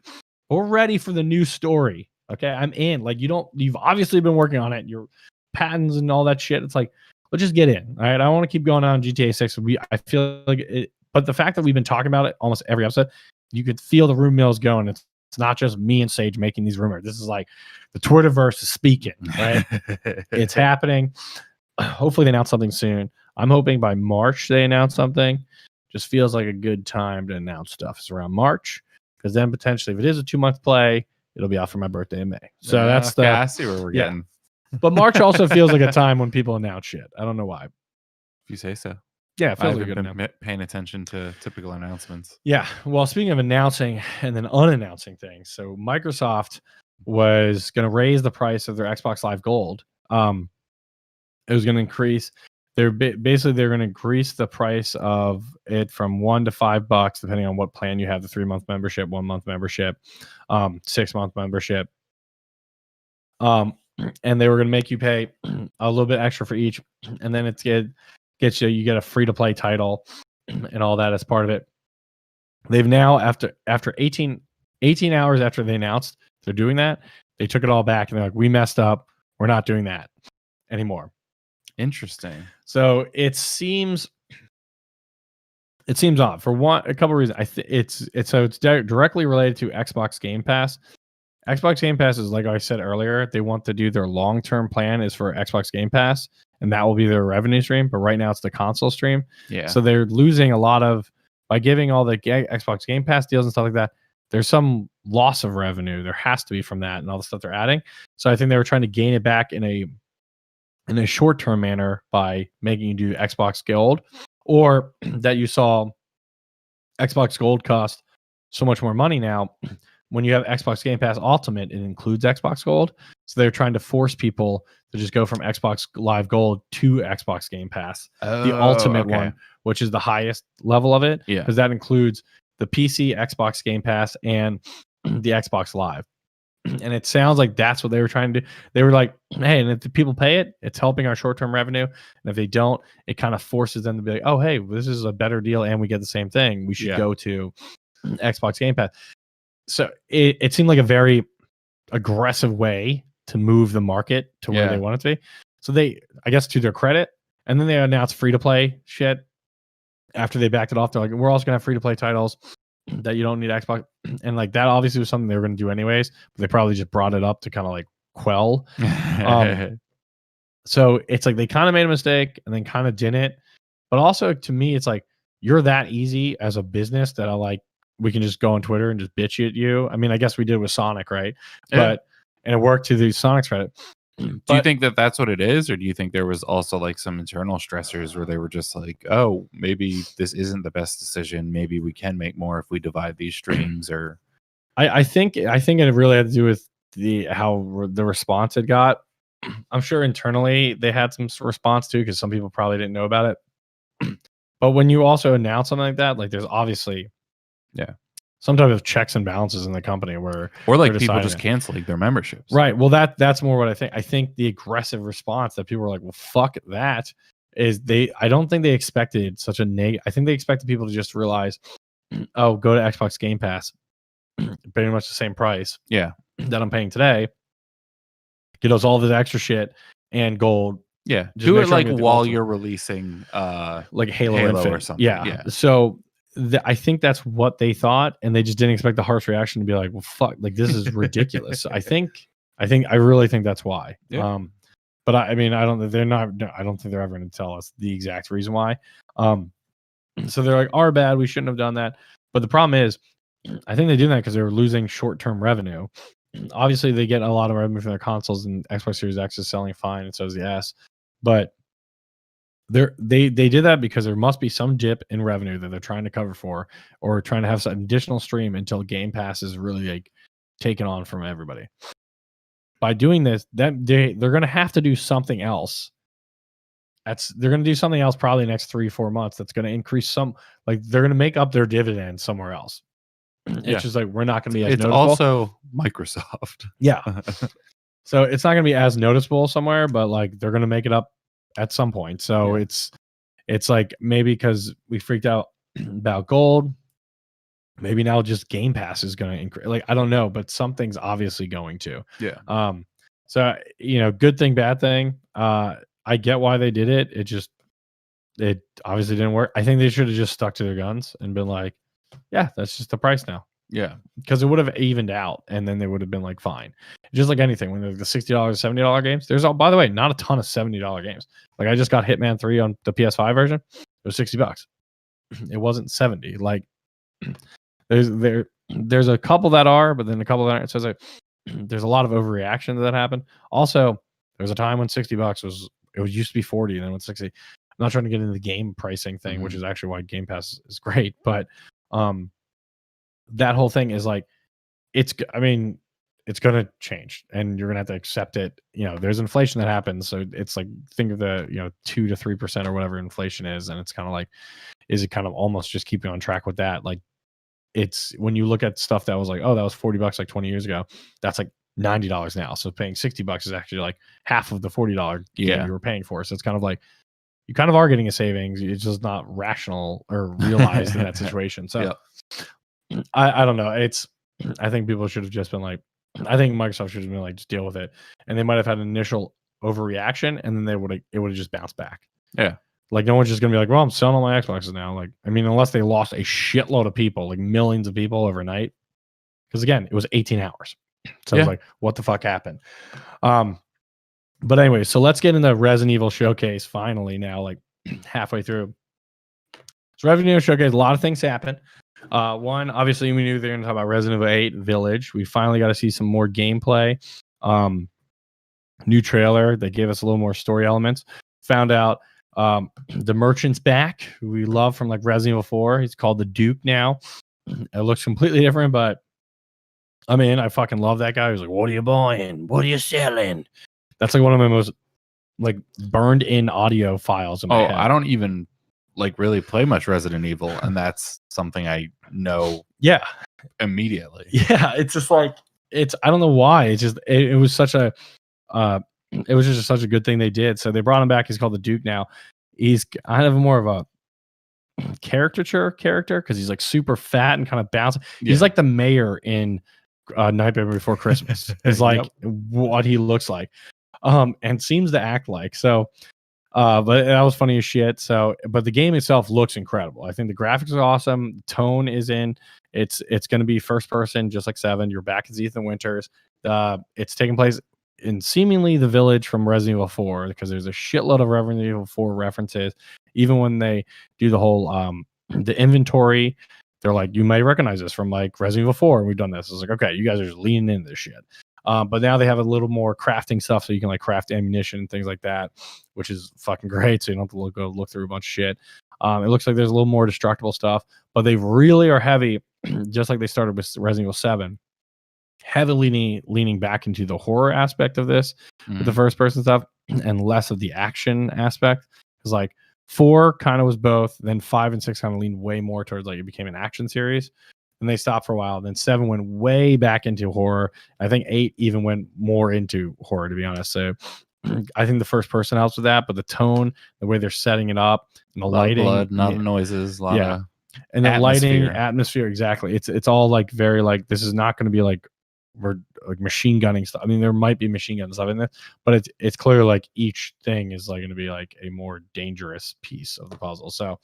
We're ready for the new story. Okay. I'm in. Like, you've obviously been working on it. Your patents and all that shit. It's like, let's just get in. All right. I want to keep going on GTA 6. I feel like it, but the fact that we've been talking about it almost every episode, you could feel the room mills going. It's not just me and Sage making these rumors. This is like the Twitterverse is speaking, right? It's happening. Hopefully they announce something soon. I'm hoping by March they announce something. Just feels like a good time to announce stuff. It's around March, because then potentially, if it is a 2-month play, it'll be out for my birthday in May. So that's the. I see where we're getting. But March also feels like a time when people announce shit. I don't know why. If you say so. Yeah, it feels I like haven't been paying attention to typical announcements. Yeah. Well, speaking of announcing and then unannouncing things, so Microsoft was going to raise the price of their Xbox Live Gold. It was going to increase. They're basically going to increase the price of it from $1 to $5, depending on what plan you have: the 3-month membership, 1-month membership, 6-month membership. And they were going to make you pay a little bit extra for each, and then gets you get a free to play title and all that as part of it. They've now, after 18 hours after they announced they're doing that, they took it all back and they're like, we messed up. We're not doing that anymore. Interesting. So it seems odd for a couple of reasons. It's directly related to Xbox Game Pass. Xbox Game Pass is, like I said earlier, they want to do their long-term plan is for Xbox Game Pass, and that will be their revenue stream. But right now it's the console stream. Yeah. So they're losing a lot of, by giving all the Xbox Game Pass deals and stuff like that. There's some loss of revenue. There has to be from that and all the stuff they're adding. So I think they were trying to gain it back in a short-term manner by making you do Xbox Gold, or that you saw Xbox Gold cost so much more money now. When you have Xbox Game Pass Ultimate, it includes Xbox Gold. So they're trying to force people to just go from Xbox Live Gold to Xbox Game Pass, the Ultimate one, which is the highest level of it, because that includes the PC, Xbox Game Pass, and the Xbox Live. And it sounds like that's what they were trying to do. They were like, hey, and if the people pay it, it's helping our short-term revenue. And if they don't, it kind of forces them to be like, oh, hey, this is a better deal and we get the same thing. We should go to Xbox Game Pass. So it seemed like a very aggressive way to move the market to where they want it to be. So they, I guess to their credit, and then they announced free-to-play shit after they backed it off. They're like, we're also going to have free-to-play titles that you don't need Xbox, and like that obviously was something they were going to do anyways, but they probably just brought it up to kind of like quell. So it's like they kind of made a mistake and then kind of didn't. But also to me, it's like, you're that easy as a business that we can just go on Twitter and just bitch at you. I mean, I guess we did with Sonic, right? But and it worked to the Sonic's credit. Do you think that that's what it is, or do you think there was also like some internal stressors where they were just like, oh, maybe this isn't the best decision, maybe we can make more if we divide these streams? Or I think it really had to do with how the response it got. I'm sure internally they had some response too, because some people probably didn't know about it. But when you also announce something like that, like there's obviously some type of checks and balances in the company or like people just canceling their memberships. Right. Well, that's more what I think. I think the aggressive response that people were like, well, fuck that, is I don't think they expected such a negative. I think they expected people to just realize, oh, go to Xbox Game Pass, pretty much the same price that I'm paying today. Get us all this extra shit and gold. Yeah. Do it like while you're releasing like Halo Infinite or something. Yeah. So I think that's what they thought, and they just didn't expect the harsh reaction to be like, well, fuck, like this is ridiculous. I really think that's why. Yeah. But I mean, I don't think they're ever going to tell us the exact reason why. So they're like, our bad, we shouldn't have done that. But the problem is, I think they do that because they were losing short-term revenue. Obviously, they get a lot of revenue from their consoles, and Xbox Series X is selling fine, and so is the S. But they did that because there must be some dip in revenue that they're trying to cover for, or trying to have some additional stream until Game Pass is really like taken on from everybody. By doing this, that they're going to have to do something else. They're going to do something else probably the next 3-4 months that's going to increase some, like they're going to make up their dividend somewhere else. It's just like we're not going to be as noticeable. It's also Microsoft. Yeah. So it's not going to be as noticeable somewhere, but like they're going to make it up at some point. So it's like maybe because we freaked out about gold, maybe now just Game Pass is going to increase. Like I don't know, but something's obviously going to. Yeah. So good thing, bad thing. I get why they did it. It obviously didn't work. I think they should have just stuck to their guns and been like, yeah, that's just the price now. Yeah. Because it would have evened out, and then they would have been like, fine. Just like anything, when there's the $60, $70 games, there's by the way, not a ton of $70 games. Like I just got Hitman 3 on the PS5 version. It was $60. It wasn't 70. Like there's a couple that are, but then a couple that aren't. So there's a lot of overreaction that happened. Also, there was a time when $60 used to be 40 and then went 60. I'm not trying to get into the game pricing thing, which is actually why Game Pass is great, but that whole thing is like it's going to change, and you're going to have to accept it. There's inflation that happens, so it's like think of the 2 to 3% or whatever inflation is, and it's kind of like, is it kind of almost just keeping on track with that? Like it's when you look at stuff that was like, oh, that was $40 like 20 years ago, that's like $90 now. So paying $60 is actually like half of the $40 game you were paying for. So it's kind of like you kind of are getting a savings. It's just not rational or realized in that situation. So I don't know. I think people should have just been like, I think Microsoft should have been like, just deal with it. And they might have had an initial overreaction, and then it would have just bounced back. Yeah. Like no one's just gonna be like, well, I'm selling all my Xboxes now. Like, I mean, unless they lost a shitload of people, like millions of people overnight. Because again, it was 18 hours. So I was like, what the fuck happened? But anyway, so let's get into Resident Evil Showcase finally now, like halfway through. So Resident Evil Showcase, a lot of things happen. One, obviously, we knew they were going to talk about Resident Evil 8 Village. We finally got to see some more gameplay. New trailer that gave us a little more story elements. Found out the merchant's back, who we love from like Resident Evil 4. He's called the Duke now. It looks completely different, but I mean, I fucking love that guy. He's like, what are you buying? What are you selling? That's like one of my most like burned in audio files in my head. I don't even like really play much Resident Evil, and that's something I know immediately. Yeah, it's just like I don't know why. It's just it was such a it was just such a good thing they did. So they brought him back. He's called the Duke now. He's kind of more of a caricature character because he's like super fat and kind of bouncing. He's like the mayor in Nightmare Before Christmas. Is like what he looks like. And seems to act like. So but that was funny as shit. So but the game itself looks incredible. I think the graphics are awesome. The tone is in. It's going to be first person, just like 7. You're back as Ethan Winters. It's taking place in seemingly the village from Resident Evil 4, because there's a shitload of Resident Evil 4 references. Even when they do the whole the inventory, they're like, you may recognize this from like Resident Evil 4. We've done this. It's like, okay, you guys are just leaning into this shit. But now they have a little more crafting stuff, so you can like craft ammunition and things like that, which is fucking great. So you don't have to go look through a bunch of shit. It looks like there's a little more destructible stuff, but they really are heavy, just like they started with Resident Evil 7, heavily leaning back into the horror aspect of this with the first person stuff and less of the action aspect. Because like 4 kind of was both, then 5 and 6 kind of leaned way more towards like it became an action series. And they stopped for a while. Then 7 went way back into horror. I think 8 even went more into horror, to be honest. So I think the first person helps with that, but the tone, the way they're setting it up, and the lighting, blood, not noises, a lot of and the lighting, atmosphere, exactly. It's all like very like, this is not going to be like we're like machine gunning stuff. I mean, there might be machine gun stuff in there, but it's clear like each thing is like going to be like a more dangerous piece of the puzzle. So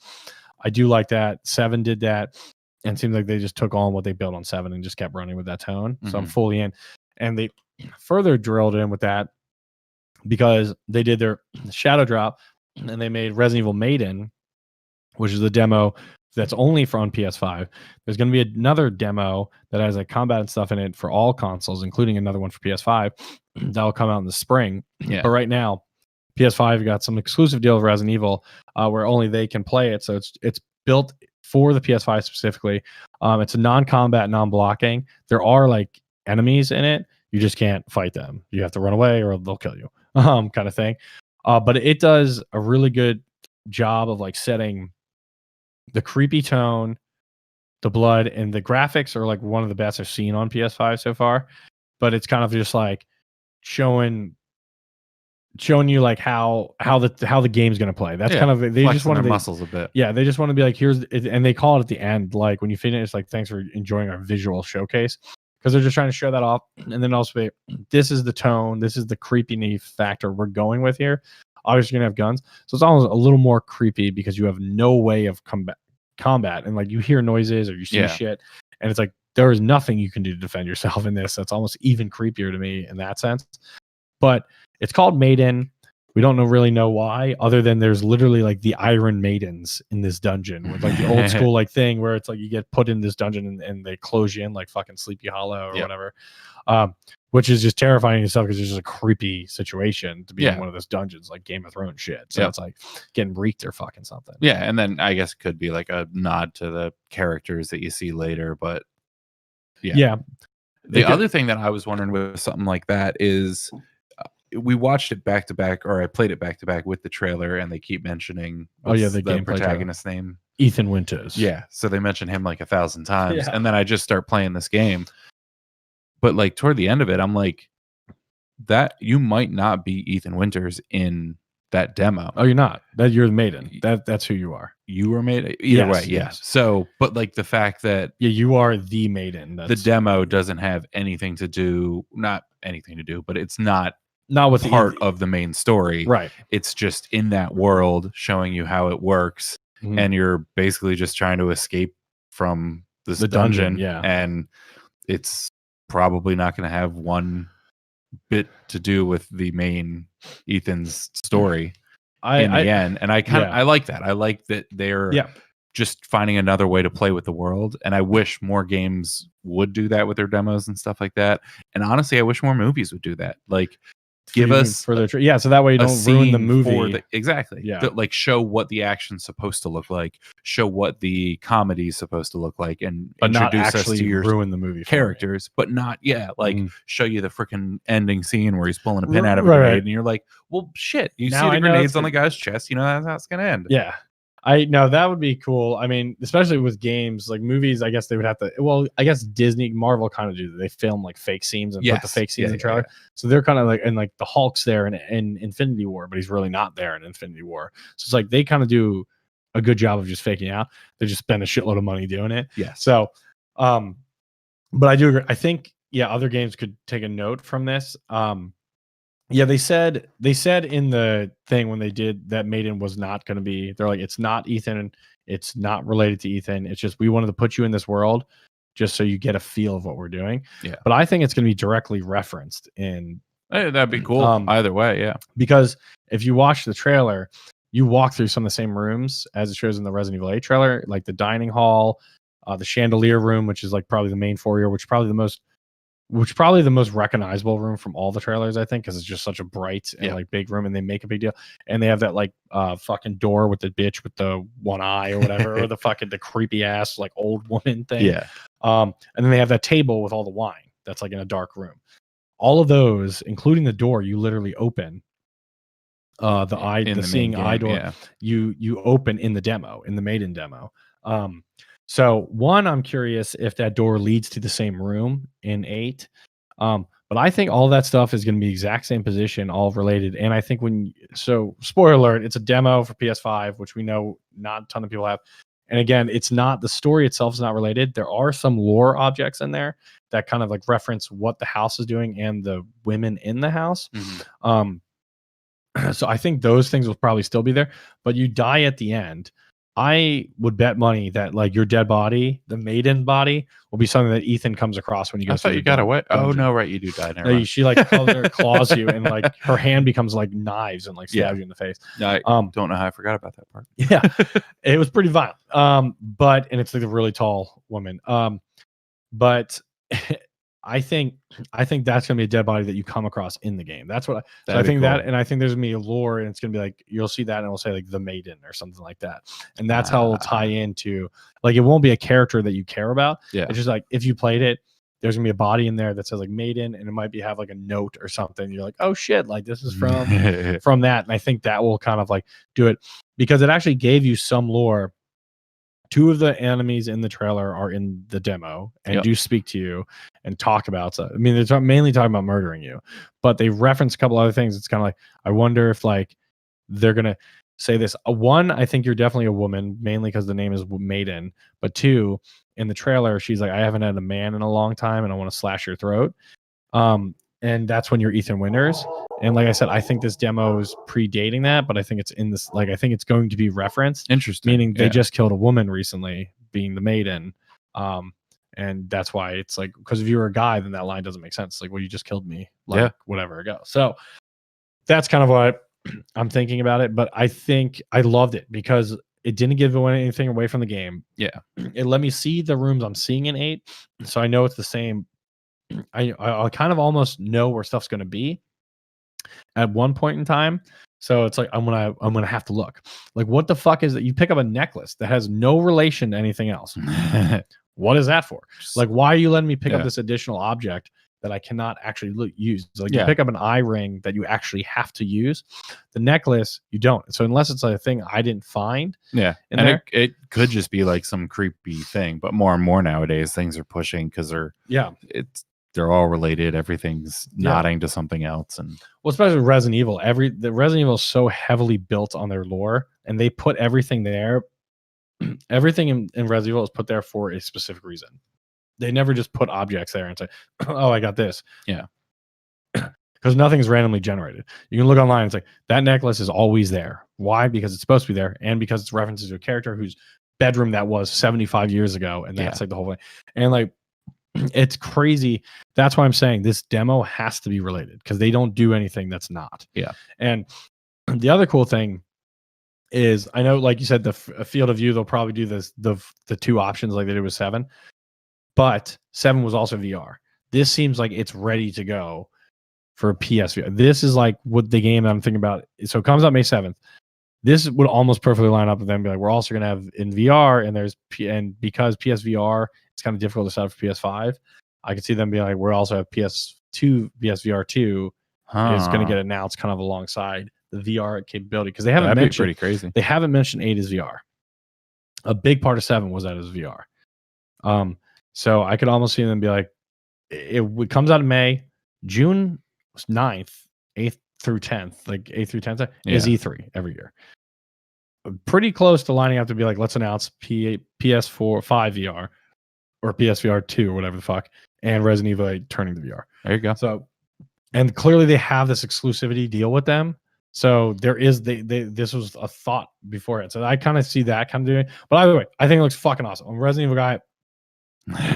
I do like that. 7 did that, and it seems like they just took on what they built on 7 and just kept running with that tone. So I'm fully in. And they further drilled in with that because they did their shadow drop and they made Resident Evil Maiden, which is the demo that's only for on PS5. There's going to be another demo that has like combat and stuff in it for all consoles, including another one for PS5 that will come out in the spring. Yeah. But right now, PS5 got some exclusive deal with Resident Evil where only they can play it. So it's built for the PS5 specifically. It's a non-combat, non-blocking. There are like enemies in it. You just can't fight them. You have to run away or they'll kill you, kind of thing. But it does a really good job of like setting the creepy tone, the blood, and the graphics are like one of the best I've seen on PS5 so far. But it's kind of just like showing you like how the game's gonna play. That's kind of they just want their muscles a bit. Yeah, they just want to be like, here's and they call it at the end, like when you finish, it's like thanks for enjoying our visual showcase, because they're just trying to show that off, and then also be, this is the tone, this is the creepy factor we're going with here. Obviously, you're gonna have guns, so it's almost a little more creepy because you have no way of combat, and like you hear noises or you see shit, and it's like there is nothing you can do to defend yourself in this. That's almost even creepier to me in that sense. But it's called Maiden. We don't really know why, other than there's literally like the Iron Maidens in this dungeon with like the old school like thing where it's like you get put in this dungeon and they close you in like fucking Sleepy Hollow or whatever, which is just terrifying and stuff because it's just a creepy situation to be in one of those dungeons like Game of Thrones shit. So it's like getting reeked or fucking something. Yeah, and then I guess it could be like a nod to the characters that you see later, but the other thing that I was wondering with something like that is we watched it back to back, or I played it back to back with the trailer, and they keep mentioning the protagonist name, Ethan Winters. Yeah, so they mention him like 1,000 times, and then I just start playing this game. But like toward the end of it, I'm like, that you might not be Ethan Winters in that demo. Oh, you're not. That you're the Maiden. That's who you are. You were Maiden. Either way, yes. So, but like the fact that you are the Maiden. The demo doesn't have anything to do, not anything to do, but it's not with part of the main story. Right. It's just in that world showing you how it works, and you're basically just trying to escape from this dungeon. And it's probably not going to have one bit to do with the main Ethan's story in the end. And I like that. I like that they're just finding another way to play with the world. And I wish more games would do that with their demos and stuff like that. And honestly, I wish more movies would do that. Like, give us further so that way you don't ruin the movie. Exactly. Like show what the action's supposed to look like, show what the comedy's supposed to look like, and but introduce not actually us to your ruin the movie characters, but not show you the freaking ending scene where he's pulling a pin out of a grenade, and you're like, well, shit, you see the grenades on the guy's chest, you know that's how it's gonna end. I know that would be cool. I mean, especially with games, like movies, I guess they would have to. Well, I guess Disney, Marvel kind of do that. They film like fake scenes and put the fake scenes in the trailer. So they're kind of like, and like the Hulk's there in Infinity War, but he's really not there in Infinity War. So it's like they kind of do a good job of just faking out. They just spend a shitload of money doing it. Yeah. So, but I do agree. I think other games could take a note from this. They said in the thing when they did that Maiden was not going to be, they're like, it's not Ethan. It's not related to Ethan. It's just, we wanted to put you in this world just so you get a feel of what we're doing. Yeah. But I think it's going to be directly referenced in. Hey, that'd be cool. Either way. Yeah. Because if you watch the trailer, you walk through some of the same rooms as it shows in the Resident Evil 8 trailer, like the dining hall, the chandelier room, which is like probably the main foyer, which is probably the most recognizable room from all the trailers, I think, because it's just such a bright and like big room, and they make a big deal. And they have that like fucking door with the bitch with the one eye or whatever, or the creepy ass like old woman thing. Yeah. And then they have that table with all the wine that's like in a dark room. All of those, including the door, you literally open. The seeing eye door, you open in the demo, in the Maiden demo. So one, I'm curious if that door leads to the same room in 8. But I think all that stuff is going to be exact same position, all related. And I think spoiler alert, it's a demo for PS5, which we know not a ton of people have. And again, it's not, the story itself is not related. There are some lore objects in there that kind of like reference what the house is doing and the women in the house. So I think those things will probably still be there, but you die at the end. I would bet money that like your dead body, the maiden body, will be something that Ethan comes across when he I goes. thought you got away. Oh dungeon. no, right, you do die. Never No, mind. she like claws you, and like her hand becomes like knives and like stabs you in the face. I don't know how I forgot about that part. Yeah, it was pretty violent. But and it's like a really tall woman. But I think that's gonna be a dead body that you come across in the game. That's what I think cool. That, and I think there's gonna be a lore, and it's gonna be like you'll see that, and it'll say like the maiden or something like that, and that's how it'll tie into like it won't be a character that you care about. Yeah, it's just like if you played it, there's gonna be a body in there that says like maiden, and it might be have like a note or something. You're like, oh shit, like this is from from that, and I think that will kind of like do it because it actually gave you some lore. 2 of the enemies in the trailer are in the demo and do speak to you and talk about stuff. I mean, they're mainly talking about murdering you, but they reference a couple other things. It's kind of like, I wonder if like they're going to say this. One, I think you're definitely a woman, mainly because the name is Maiden. But 2, in the trailer, she's like, I haven't had a man in a long time and I want to slash your throat. And that's when you're Ethan Winters. And like I said, I think this demo is predating that, but I think it's in this, like, I think it's going to be referenced. Interesting. Meaning they just killed a woman recently, being the maiden. And that's why it's like, because if you were a guy, then that line doesn't make sense. Like, well, you just killed me, like, whatever ago. So that's kind of what I'm thinking about it. But I think I loved it because it didn't give anything away from the game. Yeah. It let me see the rooms I'm seeing in 8. So I know it's the same. I kind of almost know where stuff's going to be at one point in time. So it's like I'm gonna have to look. Like, what the fuck is that? You pick up a necklace that has no relation to anything else. What is that for? Like, why are you letting me pick up this additional object that I cannot actually use? Like, you pick up an eye ring that you actually have to use. The necklace, you don't. So unless it's like a thing I didn't find. Yeah. And it could just be like some creepy thing, but more and more nowadays things are pushing because they're all related. Everything's nodding to something else. And well, especially Resident Evil. The Resident Evil is so heavily built on their lore, and they put everything there. Everything in Resident Evil is put there for a specific reason. They never just put objects there and say, oh, I got this. Yeah. Because nothing's randomly generated. You can look online and it's like, that necklace is always there. Why? Because it's supposed to be there, and because it's references to a character whose bedroom that was 75 years ago, and that's like the whole thing. And like, it's crazy. That's why I'm saying this demo has to be related, because they don't do anything that's not. Yeah. And the other cool thing is, I know, like you said, the field of view, they'll probably do this, the 2 options like they did with 7, but 7 was also VR. This seems like it's ready to go for PSVR. This is like what the game that I'm thinking about. So it comes out May 7th. This would almost perfectly line up with them. Be like, we're also going to have in VR, and because PSVR, it's kind of difficult to set up for PS5. I could see them being like, we're also have PS2, PSVR 2 is going to get announced kind of alongside the VR capability, because they haven't mentioned. Pretty crazy. They haven't mentioned 8 as VR. A big part of 7 was that as VR. So I could almost see them be like, it comes out in May, June 9th, 8th through 10th, like 8th through 10th is E3 every year. Pretty close to lining up to be like, let's announce PS4 5 VR or PSVR 2 or whatever the fuck, and Resident Evil 8 turning to VR. There you go. So, and clearly they have this exclusivity deal with them. So there is this was a thought beforehand. So I kind of see that kind of doing. But either way, I think it looks fucking awesome. I'm a Resident Evil guy.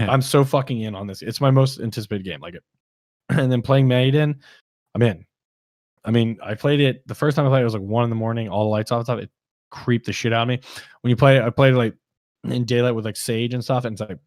I'm so fucking in on this. It's my most anticipated game. Like it. And then playing Maiden, I'm in. I mean, I played it the first time I played it was like 1 a.m, all the lights off and stuff. It creeped the shit out of me. When you play it, I played it like in daylight with like sage and stuff, and it's like,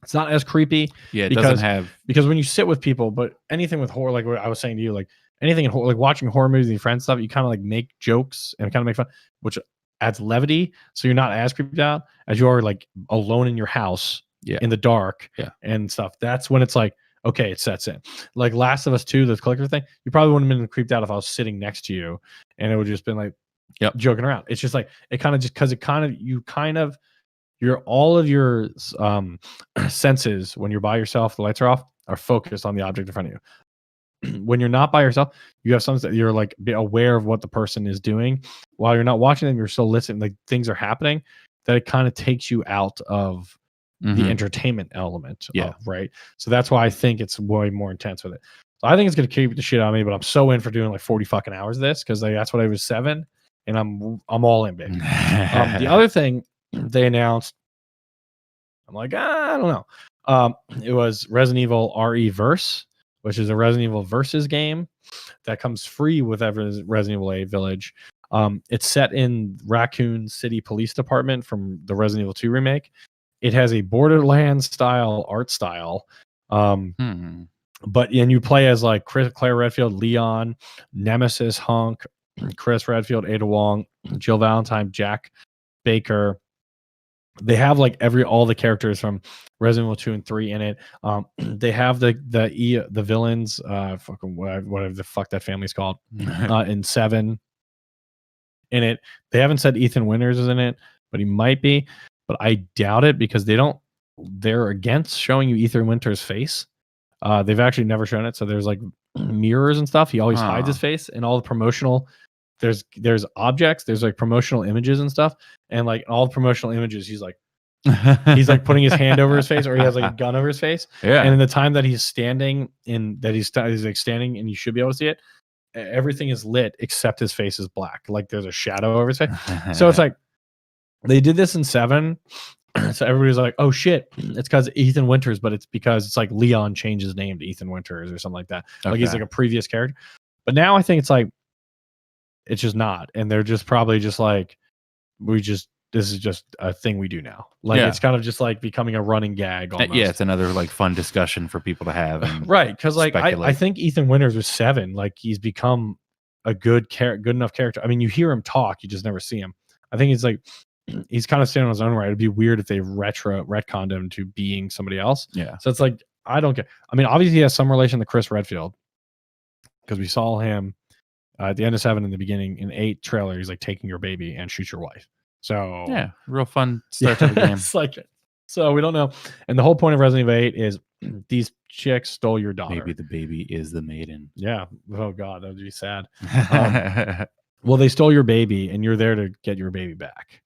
it's not as creepy. Yeah, it doesn't have, because when you sit with people, but anything with horror, like what I was saying to you, like anything in horror, like watching horror movies with your friends stuff, you kind of like make jokes and kind of make fun, which adds levity. So you're not as creeped out as you are like alone in your house in the dark and stuff. That's when it's like, okay, it sets in. Like Last of Us 2, the clicker thing, you probably wouldn't have been creeped out if I was sitting next to you and it would just been like joking around. It's just like, it kind of just, because it kind of, all of your senses when you're by yourself, the lights are off, are focused on the object in front of you. When you're not by yourself, you have something that you're like be aware of what the person is doing. While you're not watching them, you're still listening, like things are happening, that it kind of takes you out of the entertainment element. Right. So that's why I think it's way more intense with it. So I think it's going to keep the shit out of me, but I'm so in for doing like 40 fucking hours of this, because that's what I was 7. and I'm all in, baby. The other thing they announced, I'm like, I don't know. It was Resident Evil RE Verse, which is a Resident Evil Versus game that comes free with every Resident Evil 8 Village. It's set in Raccoon City Police Department from the Resident Evil 2 remake. It has a Borderlands style art style. But and you play as like Claire Redfield, Leon, Nemesis, Hunk, Chris Redfield, Ada Wong, Jill Valentine, Jack Baker. They have like all the characters from Resident Evil 2 and 3 in it. They have the villains, fucking whatever the fuck that family's called, in 7 in it. They haven't said Ethan Winters is in it, but he might be. But I doubt it because they're against showing you Ethan Winters' face. They've actually never shown it. So there's like mirrors and stuff. He always hides his face, and all the promotional. There's objects. There's like promotional images and stuff, and like all the promotional images, he's like putting his hand over his face, or he has like a gun over his face. Yeah. And in the time that he's standing, he's like standing, and you should be able to see it. Everything is lit except his face is black. Like there's a shadow over his face. So it's like they did this in 7. So everybody's like, "Oh shit, it's because Ethan Winters," but it's because it's like Leon changed his name to Ethan Winters or something like that. Okay. Like he's like a previous character. But now I think it's like it's just not, and they're just probably just like this is just a thing we do now. Like it's kind of just like becoming a running gag. Almost. Yeah, it's another like fun discussion for people to have. And right, because like I think Ethan Winters was 7. Like he's become a good enough character. I mean, you hear him talk, you just never see him. I think it's like. He's kind of standing on his own right. It'd be weird if they retconned him to being somebody else. Yeah. So it's like, I don't care. I mean, obviously he has some relation to Chris Redfield because we saw him at the end of 7 in the beginning in 8 trailer. He's like taking your baby and shoot your wife. So yeah, real fun start to the game. It's like, so we don't know. And the whole point of Resident Evil 8 is these chicks stole your daughter. Maybe the baby is the maiden. Yeah. Oh God, that would be sad. Well, they stole your baby and you're there to get your baby back.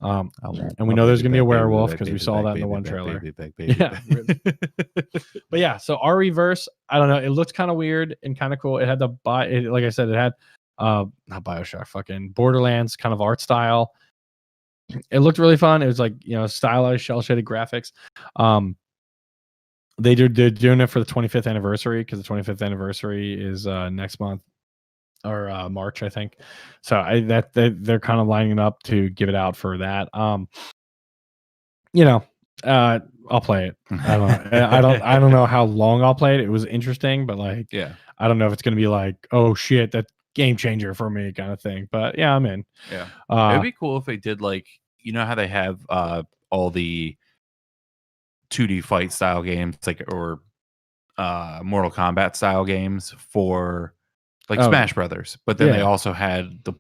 And we know there's gonna be a werewolf because we saw that in the one trailer. Yeah. But yeah, so RE-verse, I don't know. It looked kind of weird and kind of cool. It had like I said, it had not BioShock, fucking Borderlands kind of art style. It looked really fun. It was like, stylized, shell shaded graphics. They're doing it for the 25th anniversary because the 25th anniversary is next month. Or March, I think. So they're kind of lining up to give it out for that. I'll play it. I don't know. I don't know how long I'll play it. It was interesting, but like, yeah, I don't know if it's gonna be like, oh shit, that game changer for me kind of thing. But yeah, I'm in. Yeah, it'd be cool if they did like, how they have all the 2D fight style games, like or Mortal Kombat style games for. Like Smash Brothers, but then they also had the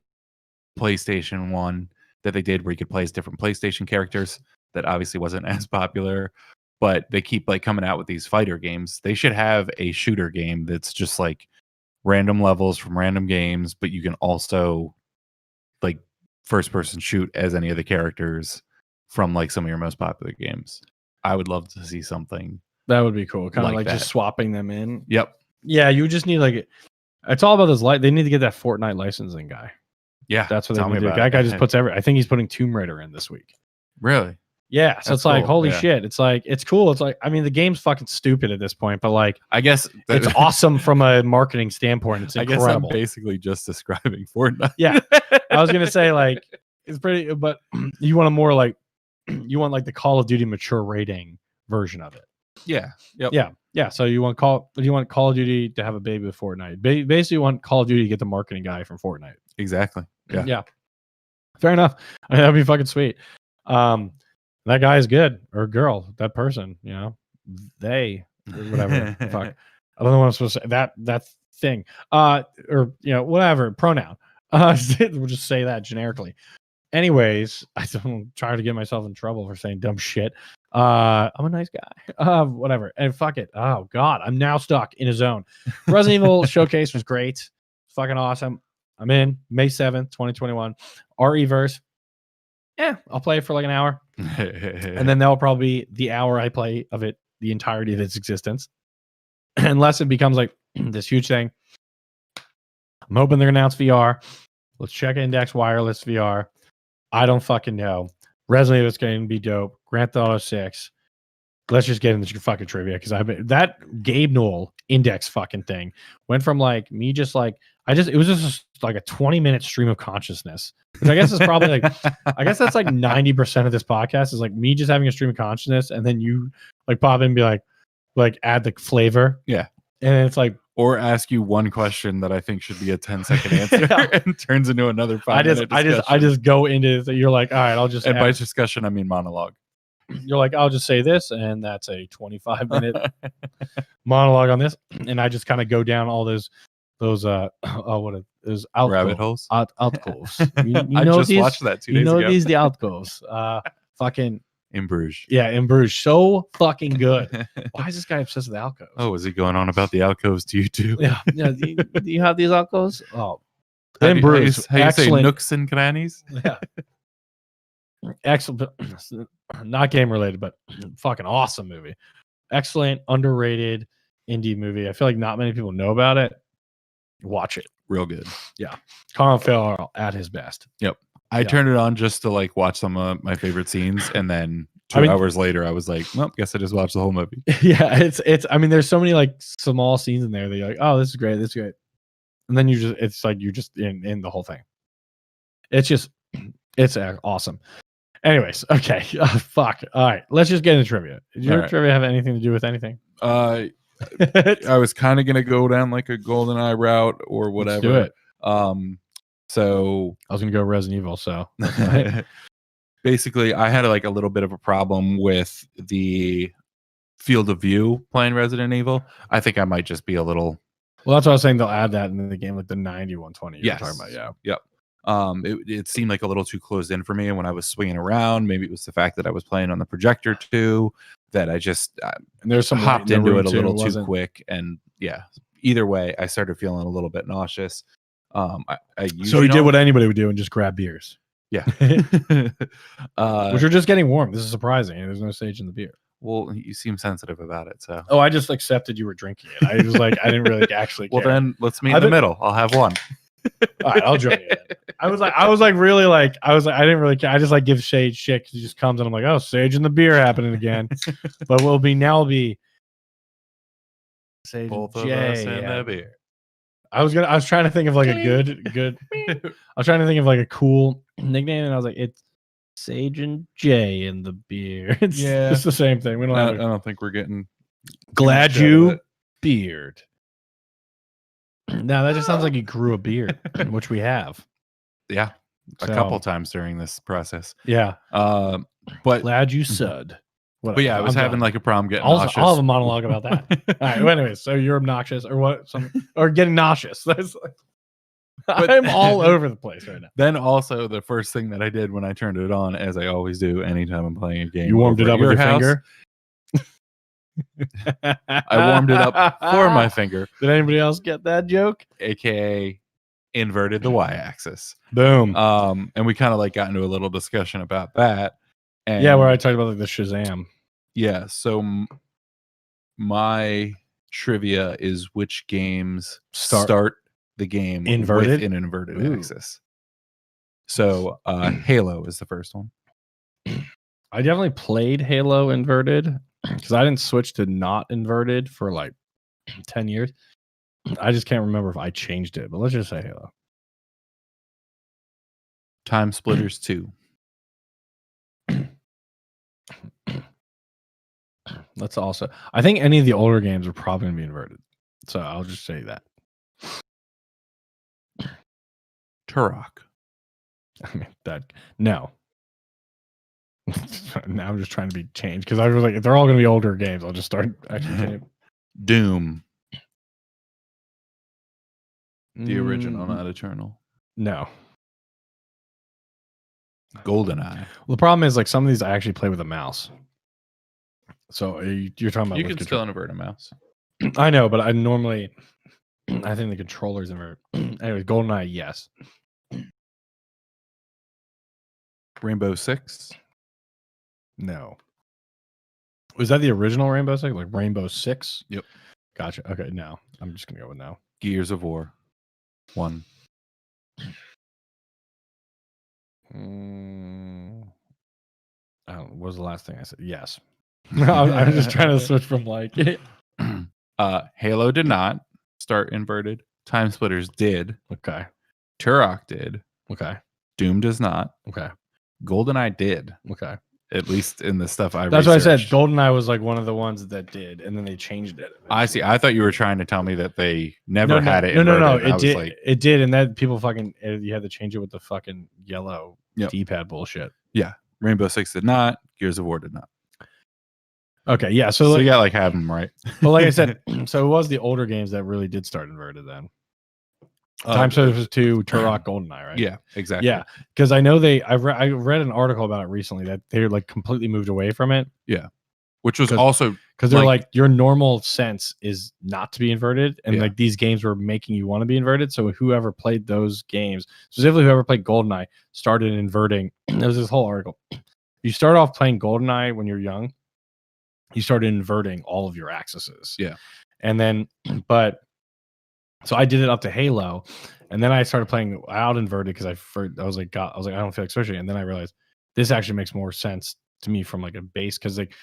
PlayStation 1 that they did where you could play as different PlayStation characters. That obviously wasn't as popular, but they keep like coming out with these fighter games. They should have a shooter game that's just like random levels from random games, but you can also like first person shoot as any of the characters from like some of your most popular games. I would love to see something that would be cool. Kind of like just swapping them in. Yep. Yeah, you just need like. It's all about those they need to get that Fortnite licensing guy. Yeah, that's what they need to do. That guy just puts I think he's putting Tomb Raider in this week. Really? Yeah. So it's like, holy shit. It's like, it's cool. It's like, I mean, the game's fucking stupid at this point, but like, I guess it's awesome from a marketing standpoint. It's incredible. I guess I'm basically just describing Fortnite. Yeah. I was going to say like, it's pretty, but you want a more like, you want like the Call of Duty mature rating version of it. Yeah. Yep. Yeah. Yeah. So you want Call of Duty to have a baby with Fortnite. Basically, you want Call of Duty to get the marketing guy from Fortnite. Exactly. Yeah. Yeah. Fair enough. I mean, that'd be fucking sweet. That guy is good, or girl, that person, they, or whatever. Fuck. I don't know what I'm supposed to say. That thing. Or whatever pronoun. We'll just say that generically. Anyways, I don't try to get myself in trouble for saying dumb shit. I'm a nice guy. Whatever. And fuck it. Oh God, I'm now stuck in a zone. Resident Evil Showcase was great. Fucking awesome. I'm in May 7th, 2021. RE-verse. Yeah, I'll play it for like an hour. And then that'll probably be the hour I play of it, the entirety of its existence. Unless it becomes like this huge thing. I'm hoping they're gonna announce VR. Let's check Index Wireless VR. I don't fucking know. Resident Evil is going to be dope. Grand Theft Auto 6. Let's just get into your fucking trivia because that Gabe Newell Index fucking thing went from like me just like it was just like a 20-minute stream of consciousness, which I guess is probably like I guess that's like 90% of this podcast is like me just having a stream of consciousness, and then you like pop in and be like add the flavor, yeah, and it's like or ask you one question that I think should be a 10-second answer and turns into another 5-minute discussion. I just go into it. You're like, all right, I'll just and by discussion I mean monologue. You're like, I'll just say this, and that's a 25-minute monologue on this, and I just kind of go down all those those rabbit holes. Alcoves. I just watched that 2 days ago. These the alcoves. Fucking in Bruges. Yeah, in Bruges. So fucking good. Why is this guy obsessed with alcoves? Oh, is he going on about the alcoves to you too? Yeah. Do you have these alcoves? Oh, in Bruges. How you say nooks and crannies? Yeah. Excellent. Not game related, but fucking awesome movie. Excellent, underrated indie movie. I feel like not many people know about it. Watch it. Real good. Yeah. Colin Farrell at his best. Yep. I turned it on just to like watch some of my favorite scenes, and then 2 hours later I was like, well, guess I just watched the whole movie. Yeah, it's I mean, there's so many like small scenes in there that you're like, oh, this is great, and then it's like you're just in the whole thing. It's awesome. Anyways, okay. Fuck. All right. Let's just get into trivia. Did your trivia have anything to do with anything? I was kind of gonna go down like a GoldenEye route or whatever. Let's do it. So I was gonna go Resident Evil. So basically, I had like a little bit of a problem with the field of view playing Resident Evil. I think I might just be a little. Well, that's what I was saying. They'll add that in the game, like the 90-120. Yes. Talking about, yeah. Yep. It seemed like a little too closed in for me, and when I was swinging around, maybe it was the fact that I was playing on the projector too, that I just and there's some hopped into it a little too quick, and yeah, either way, I started feeling a little bit nauseous. So you did what anybody would do and just grab beers. Yeah. Which are just getting warm. This is surprising. There's no sage in the beer. Well, you seem sensitive about it, so. Oh, I just accepted you were drinking it. I was like, I didn't really actually care. Well, then let's meet in the middle. I'll have one. All right, I'll join you. I was like, I didn't really care. I just like give Sage shit because he just comes and I'm like, oh, Sage and the beer happening again. But we'll be Sage both and of us and the beer. I was trying to think of like a good. I was trying to think of like a cool nickname, and I was like, it's Sage and Jay and the beer. It's the same thing. We don't. I don't think we're getting. Glad you beard. Now that just sounds like you grew a beard, which we have. Yeah, a couple times during this process. Yeah, but glad you sud. Whatever. But yeah, I was having like a problem getting nauseous. I'll have a monologue about that. All right. Well, anyways, so you're obnoxious or what? Or getting nauseous. That's like, I'm all over the place right now. Then also the first thing that I did when I turned it on, as I always do anytime I'm playing a game, you warmed it up with your finger. I warmed it up for my finger. Did anybody else get that joke? AKA inverted the y-axis. Boom. And we kind of like got into a little discussion about that. And yeah, where I talked about like the Shazam. Yeah. So my trivia is which games start the game inverted with an inverted axis. So Halo is the first one. I definitely played Halo inverted because I didn't switch to not inverted for like 10 years. I just can't remember if I changed it, but let's just say Halo. Time Splitters 2. That's also. I think any of the older games are probably going to be inverted. So I'll just say that. Turok. I mean, no. Now I'm just trying to be changed because I was like, if they're all going to be older games, I'll just start actually. Doom. The original, not Eternal. No. GoldenEye. Well, the problem is like some of these I actually play with a mouse. So you're talking about you can still invert a mouse. I know, but I think the controller's invert. Anyway, GoldenEye, yes. Rainbow Six. No. Was that the original Rainbow Six? Like Rainbow Six? Yep. Gotcha. Okay, no. I'm just gonna go with no. Gears of War 1. What was the last thing I said? Yes. I was just trying to switch from like. Halo did not start inverted. Time Splitters did. Okay. Turok did. Okay. Doom does not. Okay. GoldenEye did. Okay. At least in the stuff I That's researched. what I said. GoldenEye was like one of the ones that did, and then they changed it. Eventually. I see. I thought you were trying to tell me that they never had it. No. It did. Like, it did, and that people fucking you had to change it with the fucking yellow D-pad bullshit. Yeah. Rainbow Six did not. Gears of War did not. Okay. Yeah. So you got like have them right. Well, like I said, so it was the older games that really did start inverted then. Time Service 2, Turok, GoldenEye, right? Yeah, exactly. Yeah, because I know I read an article about it recently that they're like completely moved away from it. Yeah, which was also because they're like your normal sense is not to be inverted, and like these games were making you want to be inverted. So whoever played those games, specifically whoever played GoldenEye, started inverting. There was this whole article. You start off playing GoldenEye when you're young. You started inverting all of your accesses. Yeah, and then So I did it up to Halo, and then I started playing out inverted because I was like, I don't feel like switching. And then I realized this actually makes more sense to me from like a base, because like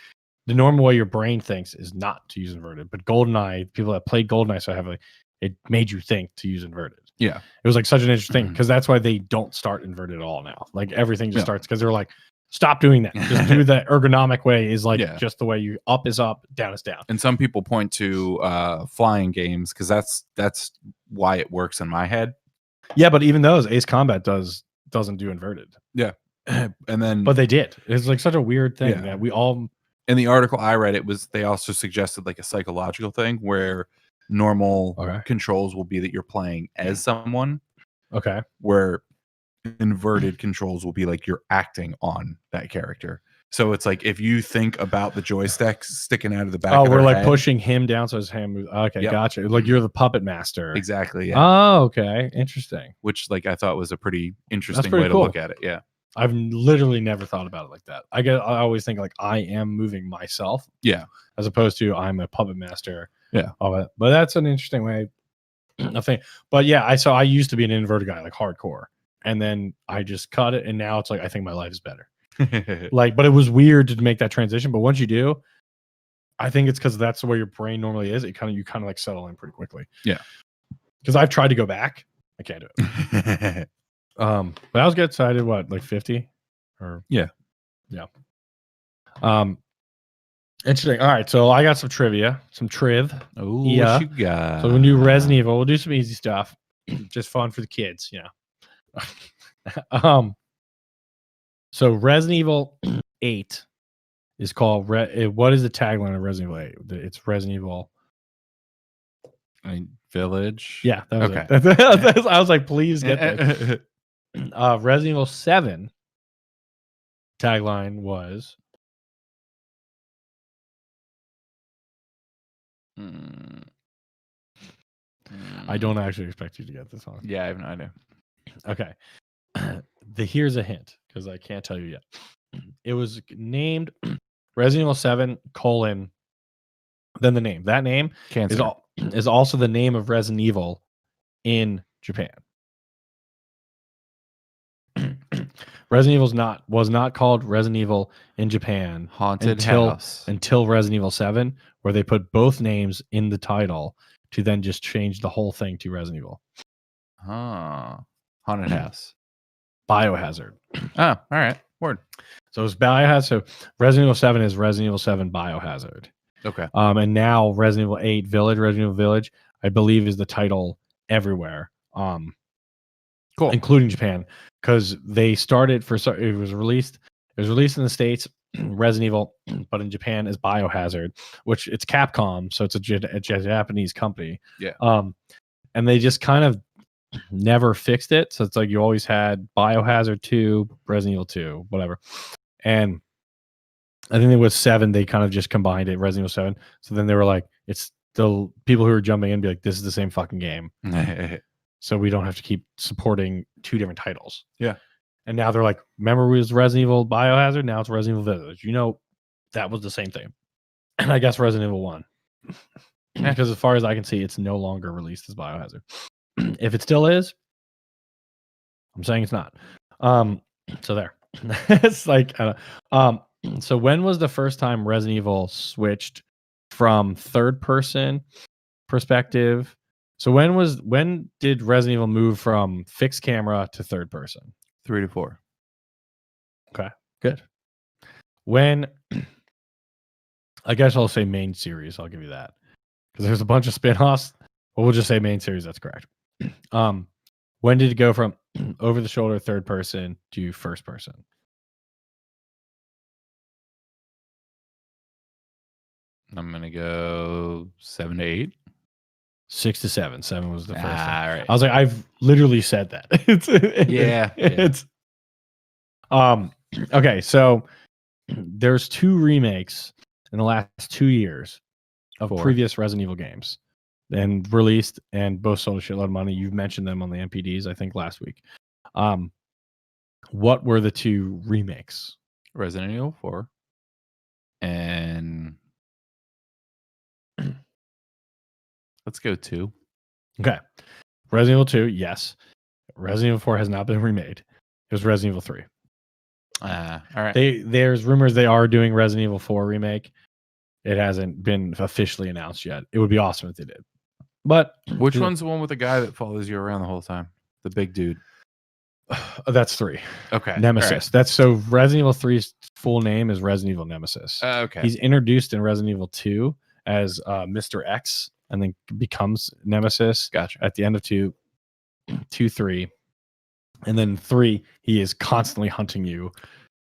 the normal way your brain thinks is not to use inverted. But GoldenEye, people that played GoldenEye, so heavily, it made you think to use inverted. Yeah, it was like such an interesting thing, because that's why they don't start inverted at all now. Like everything just starts, because they're like, stop doing that. Just do the ergonomic way is like just the way you up is up, down is down. And some people point to flying games because that's why it works in my head. Yeah, but even those Ace Combat doesn't do inverted. Yeah, and then but they did. It's like such a weird thing that we all. In the article I read, they also suggested like a psychological thing where normal controls will be that you're playing as someone. Okay. Where inverted controls will be like you're acting on that character. So it's like if you think about the joystick sticking out of the back of we're like head, pushing him down so his hand moves. Okay, gotcha. Like you're the puppet master. Exactly. Yeah. Oh, okay. Interesting. Which like I thought was a pretty interesting way to look at it. Yeah. I've literally never thought about it like that. I always think like I am moving myself. Yeah. As opposed to I'm a puppet master. Yeah. Of it. But that's an interesting way of thinking. But yeah, I used to be an inverted guy, like hardcore. And then I just cut it, and now it's like I think my life is better. Like, but it was weird to make that transition. But once you do, I think it's because that's the way your brain normally is. You kind of like settle in pretty quickly. Yeah. Because I've tried to go back, I can't do it. But I was getting excited. What, like 50? Or yeah. Interesting. All right, so I got some trivia, some triv. Oh, what you got? So we do Resident Evil. We'll do some easy stuff, just fun for the kids, you know. So Resident Evil 8 is called what is the tagline of Resident Evil 8? It's Resident Evil Village. Yeah, that was okay. I was like, please get this. Resident Evil 7 tagline was I don't actually expect you to get this one. Yeah, I have no idea. Okay. Here's a hint, because I can't tell you yet. It was named Resident Evil 7 : then the name. That name is also the name of Resident Evil in Japan. Resident Evil was not called Resident Evil in Japan until Resident Evil 7, where they put both names in the title to then just change the whole thing to Resident Evil. Haunted House. Biohazard. Oh, all right. Word. So it's Biohazard. So Resident Evil 7 is Resident Evil 7 Biohazard. Okay. And now Resident Evil 8 Resident Evil Village, I believe, is the title everywhere. Cool. Including Japan, because they started it was released in the States, Resident Evil, but in Japan is Biohazard, which it's Capcom, so it's a Japanese company. Yeah. And they just kind of never fixed it, so it's like you always had Biohazard 2, Resident Evil 2, whatever. And I think it was 7, they kind of just combined it, Resident Evil 7. So then they were like, it's the people who are jumping in be like, this is the same fucking game. So we don't have to keep supporting 2 different titles. Yeah. And now they're like, remember it was Resident Evil Biohazard? Now it's Resident Evil Village. You know, that was the same thing. And I guess Resident Evil 1. Because as far as I can see, it's no longer released as Biohazard. If it still is, I'm saying it's not. So there. It's like so when was the first time Resident Evil switched from third person perspective? So when did Resident Evil move from fixed camera to third person? 3 to 4. Okay, good. When I guess I'll say main series, I'll give you that. Because there's a bunch of spin-offs. But we'll just say main series, that's correct. When did it go from over the shoulder third person to first person? I'm gonna go 7 to 8. 6 to 7. 7 was the first one. Right. I was like, I've literally said that. It's okay, so there's 2 remakes in the last 2 years of 4. previous Resident Evil games and released, and both sold a shitload of money. You've mentioned them on the MPDs, I think, last week. What were the 2 remakes? Resident Evil 4 and let's go 2. Okay. Resident Evil 2, yes. Resident Evil 4 has not been remade. It was Resident Evil 3. All right. There's rumors they are doing Resident Evil 4 remake. It hasn't been officially announced yet. It would be awesome if they did. But which one's the one with the guy that follows you around the whole time? The big dude. That's 3. Okay. Nemesis. Right. That's so Resident Evil 3's full name is Resident Evil Nemesis. Okay. He's introduced in Resident Evil 2 as Mr. X and then becomes Nemesis. Gotcha. At the end of 2, 3. And then 3, he is constantly hunting you.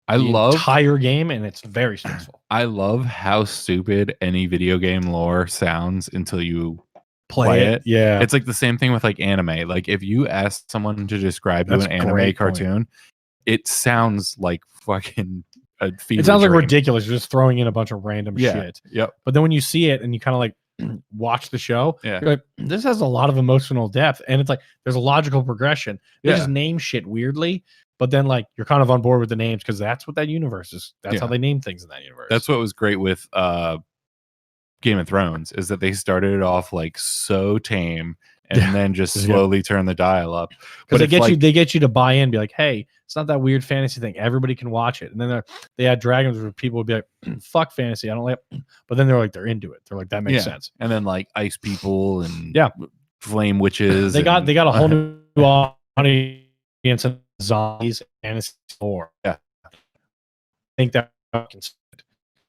I love entire game, and it's very stressful. I love how stupid any video game lore sounds until you play it. Yeah, it's like the same thing with like anime. Like if you ask someone to describe you an anime cartoon, it sounds like fucking a fever. It sounds dream. like ridiculous. You're just throwing in a bunch of random shit. Yep. But then when you see it and you kind of like watch the show, you're like, this has a lot of emotional depth, and it's like there's a logical progression. They just name shit weirdly. But then, like, you're kind of on board with the names because that's what that universe is. That's how they name things in that universe. That's what was great with Game of Thrones is that they started it off like so tame and then just slowly turn the dial up. Because they get you to buy in, be like, hey, it's not that weird fantasy thing. Everybody can watch it. And then they had dragons where people would be like, fuck fantasy. I don't like it. But then they're into it. They're like, that makes sense. And then like ice people and flame witches. They got a whole new audience of zombies and 4. I think that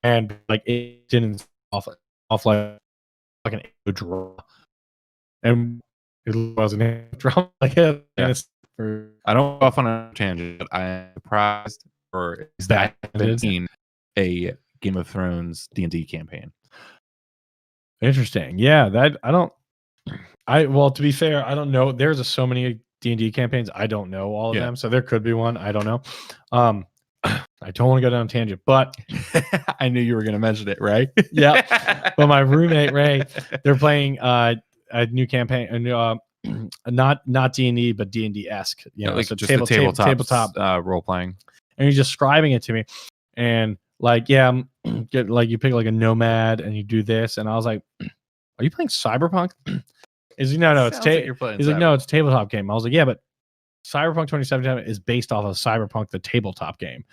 and like it didn't off like an draw, and it wasn't a draw like I don't go off on a tangent, but I am surprised or that a Game of Thrones D&D campaign. Interesting. Yeah, that well, to be fair, I don't know. There's so many D&D campaigns. I don't know all of them, so there could be one. I don't know. I don't want to go down a tangent, but I knew you were going to mention it, right? Yeah. But my roommate Ray, they're playing a new campaign, not D&D, but D&D-esque. You know, like so just tabletop role playing. And he's describing it to me, and like, you pick like a nomad, and you do this, and I was like, "Are you playing Cyberpunk?" Is he no? It's he's like, no, it's a tabletop game. I was like, yeah, but Cyberpunk 2077 is based off of Cyberpunk the tabletop game,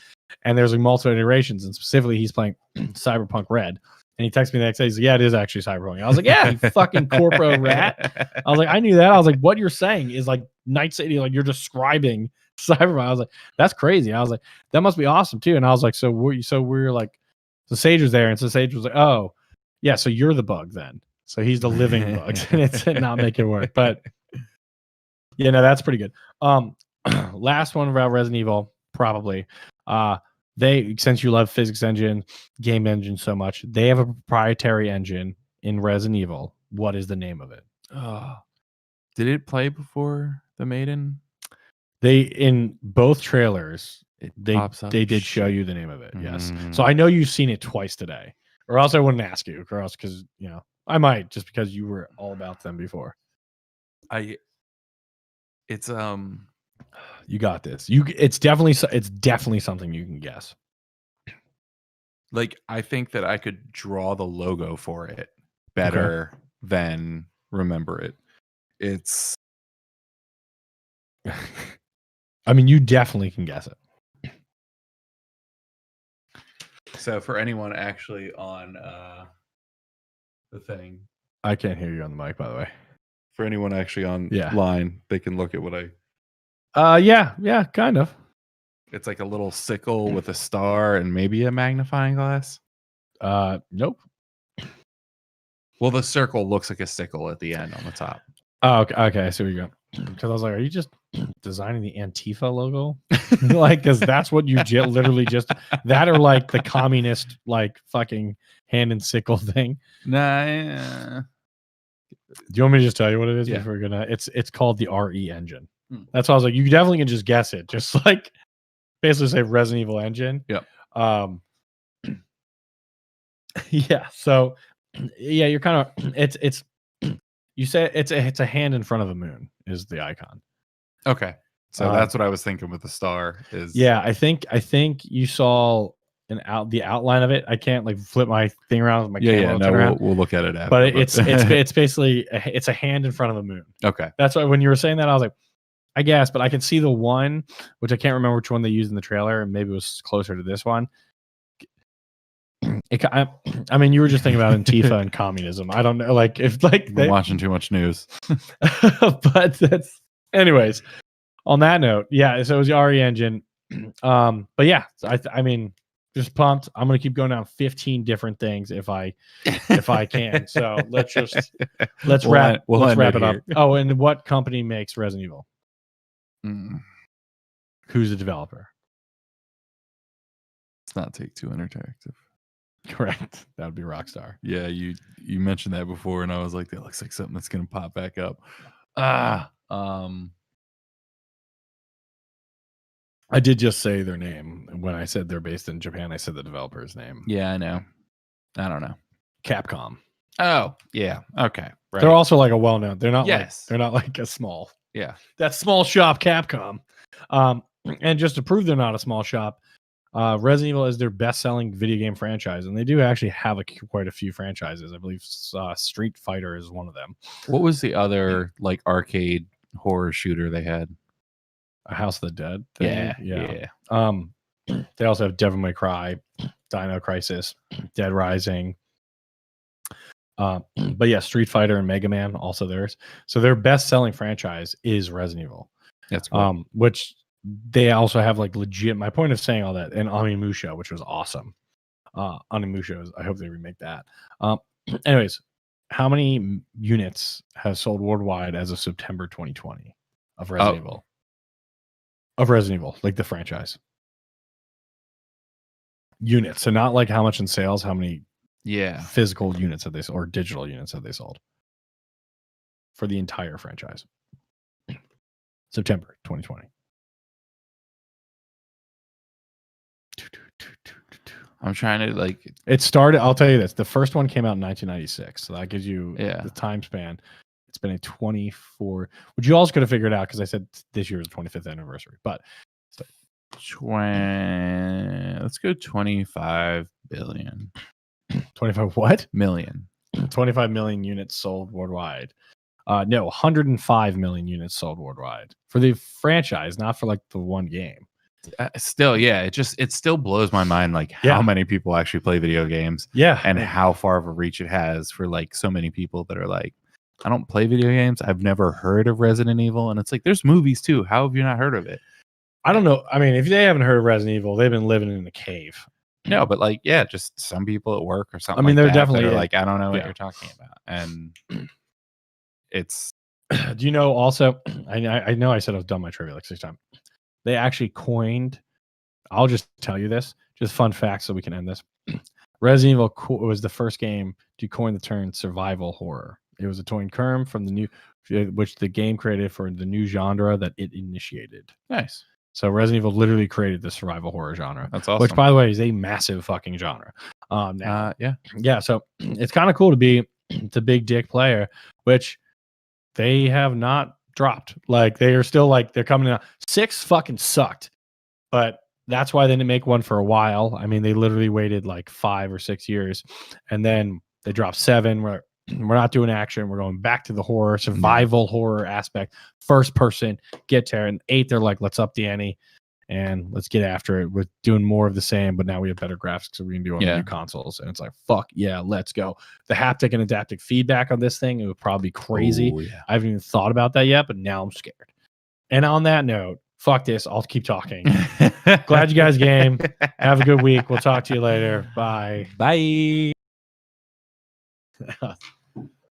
and there's like multiple iterations, and specifically he's playing Cyberpunk Red. And he texted me the next day. He's like, yeah, it is actually Cyberpunk. I was like, yeah, you fucking corpo rat. I was like, I knew that. I was like, what you're saying is like Night City, like you're describing Cyberpunk. I was like, that's crazy. I was like, that must be awesome too. And I was like, so we're like, so Sage was there, and so Sage was like, oh, yeah, so you're the bug then. So he's the living bug, and it's not making it work. But yeah, no, that's pretty good. Last one about Resident Evil, probably. They, since you love physics engine, game engine so much, they have a proprietary engine in Resident Evil. What is the name of it? Did it play before the Maiden? They in both trailers, they did show you the name of it. Yes. So I know you've seen it twice today, or else I wouldn't ask you, or else because I might just because you were all about them before. It's you got this. It's definitely something you can guess. Like I think that I could draw the logo for it better than remember it. It's I mean, you definitely can guess it. So for anyone actually on the thing, I can't hear you on the mic, by the way. for anyone actually on Yeah. line, they can look at what Yeah, kind of. it's like a little sickle with a star and maybe a magnifying glass. Nope. Well, the circle looks like a sickle at the end on the top. Oh, okay. I see where you're going. Because I was like, are you just designing the Antifa logo? Like, because that's what you literally just that or like the communist like fucking hand and sickle thing. Nah. Yeah. Do you want me to just tell you what it is? Yeah. If we're gonna, it's called the RE engine. That's why I was like, you definitely can just guess it. Just like basically say Resident Evil engine. Yep. Yeah. So yeah, you're kind of it's you say it's a hand in front of the moon is the icon. Okay. So that's what I was thinking with the star is. Yeah, I think you saw the outline of it. I can't like flip my thing around with my camera. Yeah, no, we'll look at it after. But it's basically it's a hand in front of the moon. Okay. That's why when you were saying that, I was like, I guess, but I can see the one, which I can't remember which one they used in the trailer, and maybe it was closer to this one. I mean, you were just thinking about Antifa and communism. I don't know, like if like I'm watching too much news. But that's anyways. On that note, yeah. So it was the RE engine. But yeah, I mean, just pumped. I'm gonna keep going down 15 different things if I can. So let's wrap it up. Oh, and what company makes Resident Evil? Who's the developer? It's not Take-Two Interactive. Correct. That would be Rockstar. Yeah, you mentioned that before, and I was like, that looks like something that's gonna pop back up. I did just say their name when I said they're based in Japan. I said the developer's name. Yeah, I know. I don't know. Capcom. Oh, yeah. Okay. Right. They're also like a well-known. They're not they're not like a small. Yeah. That small shop Capcom. And just to prove they're not a small shop, Resident Evil is their best-selling video game franchise, and they do actually have quite a few franchises. I believe Street Fighter is one of them. What was the other like arcade horror shooter they had? A House of the Dead thing? Yeah. They also have Devil May Cry, Dino Crisis, Dead Rising. But yeah, Street Fighter and Mega Man also theirs. So their best-selling franchise is Resident Evil. That's cool. Which they also have like legit. My point of saying all that, and Onimusha, which was awesome. Onimusha, I hope they remake that. Anyways, how many units have sold worldwide as of September 2020 of Resident Evil? Of Resident Evil, like the franchise. Units. So not like how much in sales, how many physical units have they sold, or digital units have they sold for the entire franchise? September 2020. I'm trying to like. It started. I'll tell you this: the first one came out in 1996, so that gives you the time span. It's been a 24. Which you also could have figured out because I said this year is the 25th anniversary. But let's go 25 billion. 25 what? Million. 25 million units sold worldwide. No, 105 million units sold worldwide for the franchise, not for like the one game. Still, yeah, it still blows my mind like how many people actually play video games. Yeah, and how far of a reach it has for like so many people that are like, I don't play video games. I've never heard of Resident Evil, and it's like there's movies too. How have you not heard of it? I don't know. I mean, if they haven't heard of Resident Evil, they've been living in a cave. No, but like, yeah, just some people at work or something. I mean, like they're definitely like, I don't know what you're talking about, and it's. Do you know? Also, I know I said I've done my trivia like 6 times. They actually coined. I'll just tell you this, just fun facts, so we can end this. Resident Evil was the first game to coin the term survival horror. It was a term from the new, which the game created for the new genre that it initiated. Nice. So Resident Evil literally created the survival horror genre. That's awesome. Which, by the way, is a massive fucking genre. Now, yeah. So it's kind of cool to be the big dick player, which they have not dropped. Like they are still like they're coming out. 6 fucking sucked, but that's why they didn't make one for a while. I mean, they literally waited like 5 or 6 years, and then they dropped 7. We're not doing action. We're going back to the horror, survival horror aspect, first person, get there. And 8, they're like, let's up the ante. and let's get after it. We're doing more of the same, but now we have better graphics that we can do on the new consoles. And it's like, fuck yeah, let's go. The haptic and adaptive feedback on this thing, it would probably be crazy. I haven't even thought about that yet, but now I'm scared. And on that note, fuck this. I'll keep talking. Glad you guys game. Have a good week. We'll talk to you later. Bye. Bye.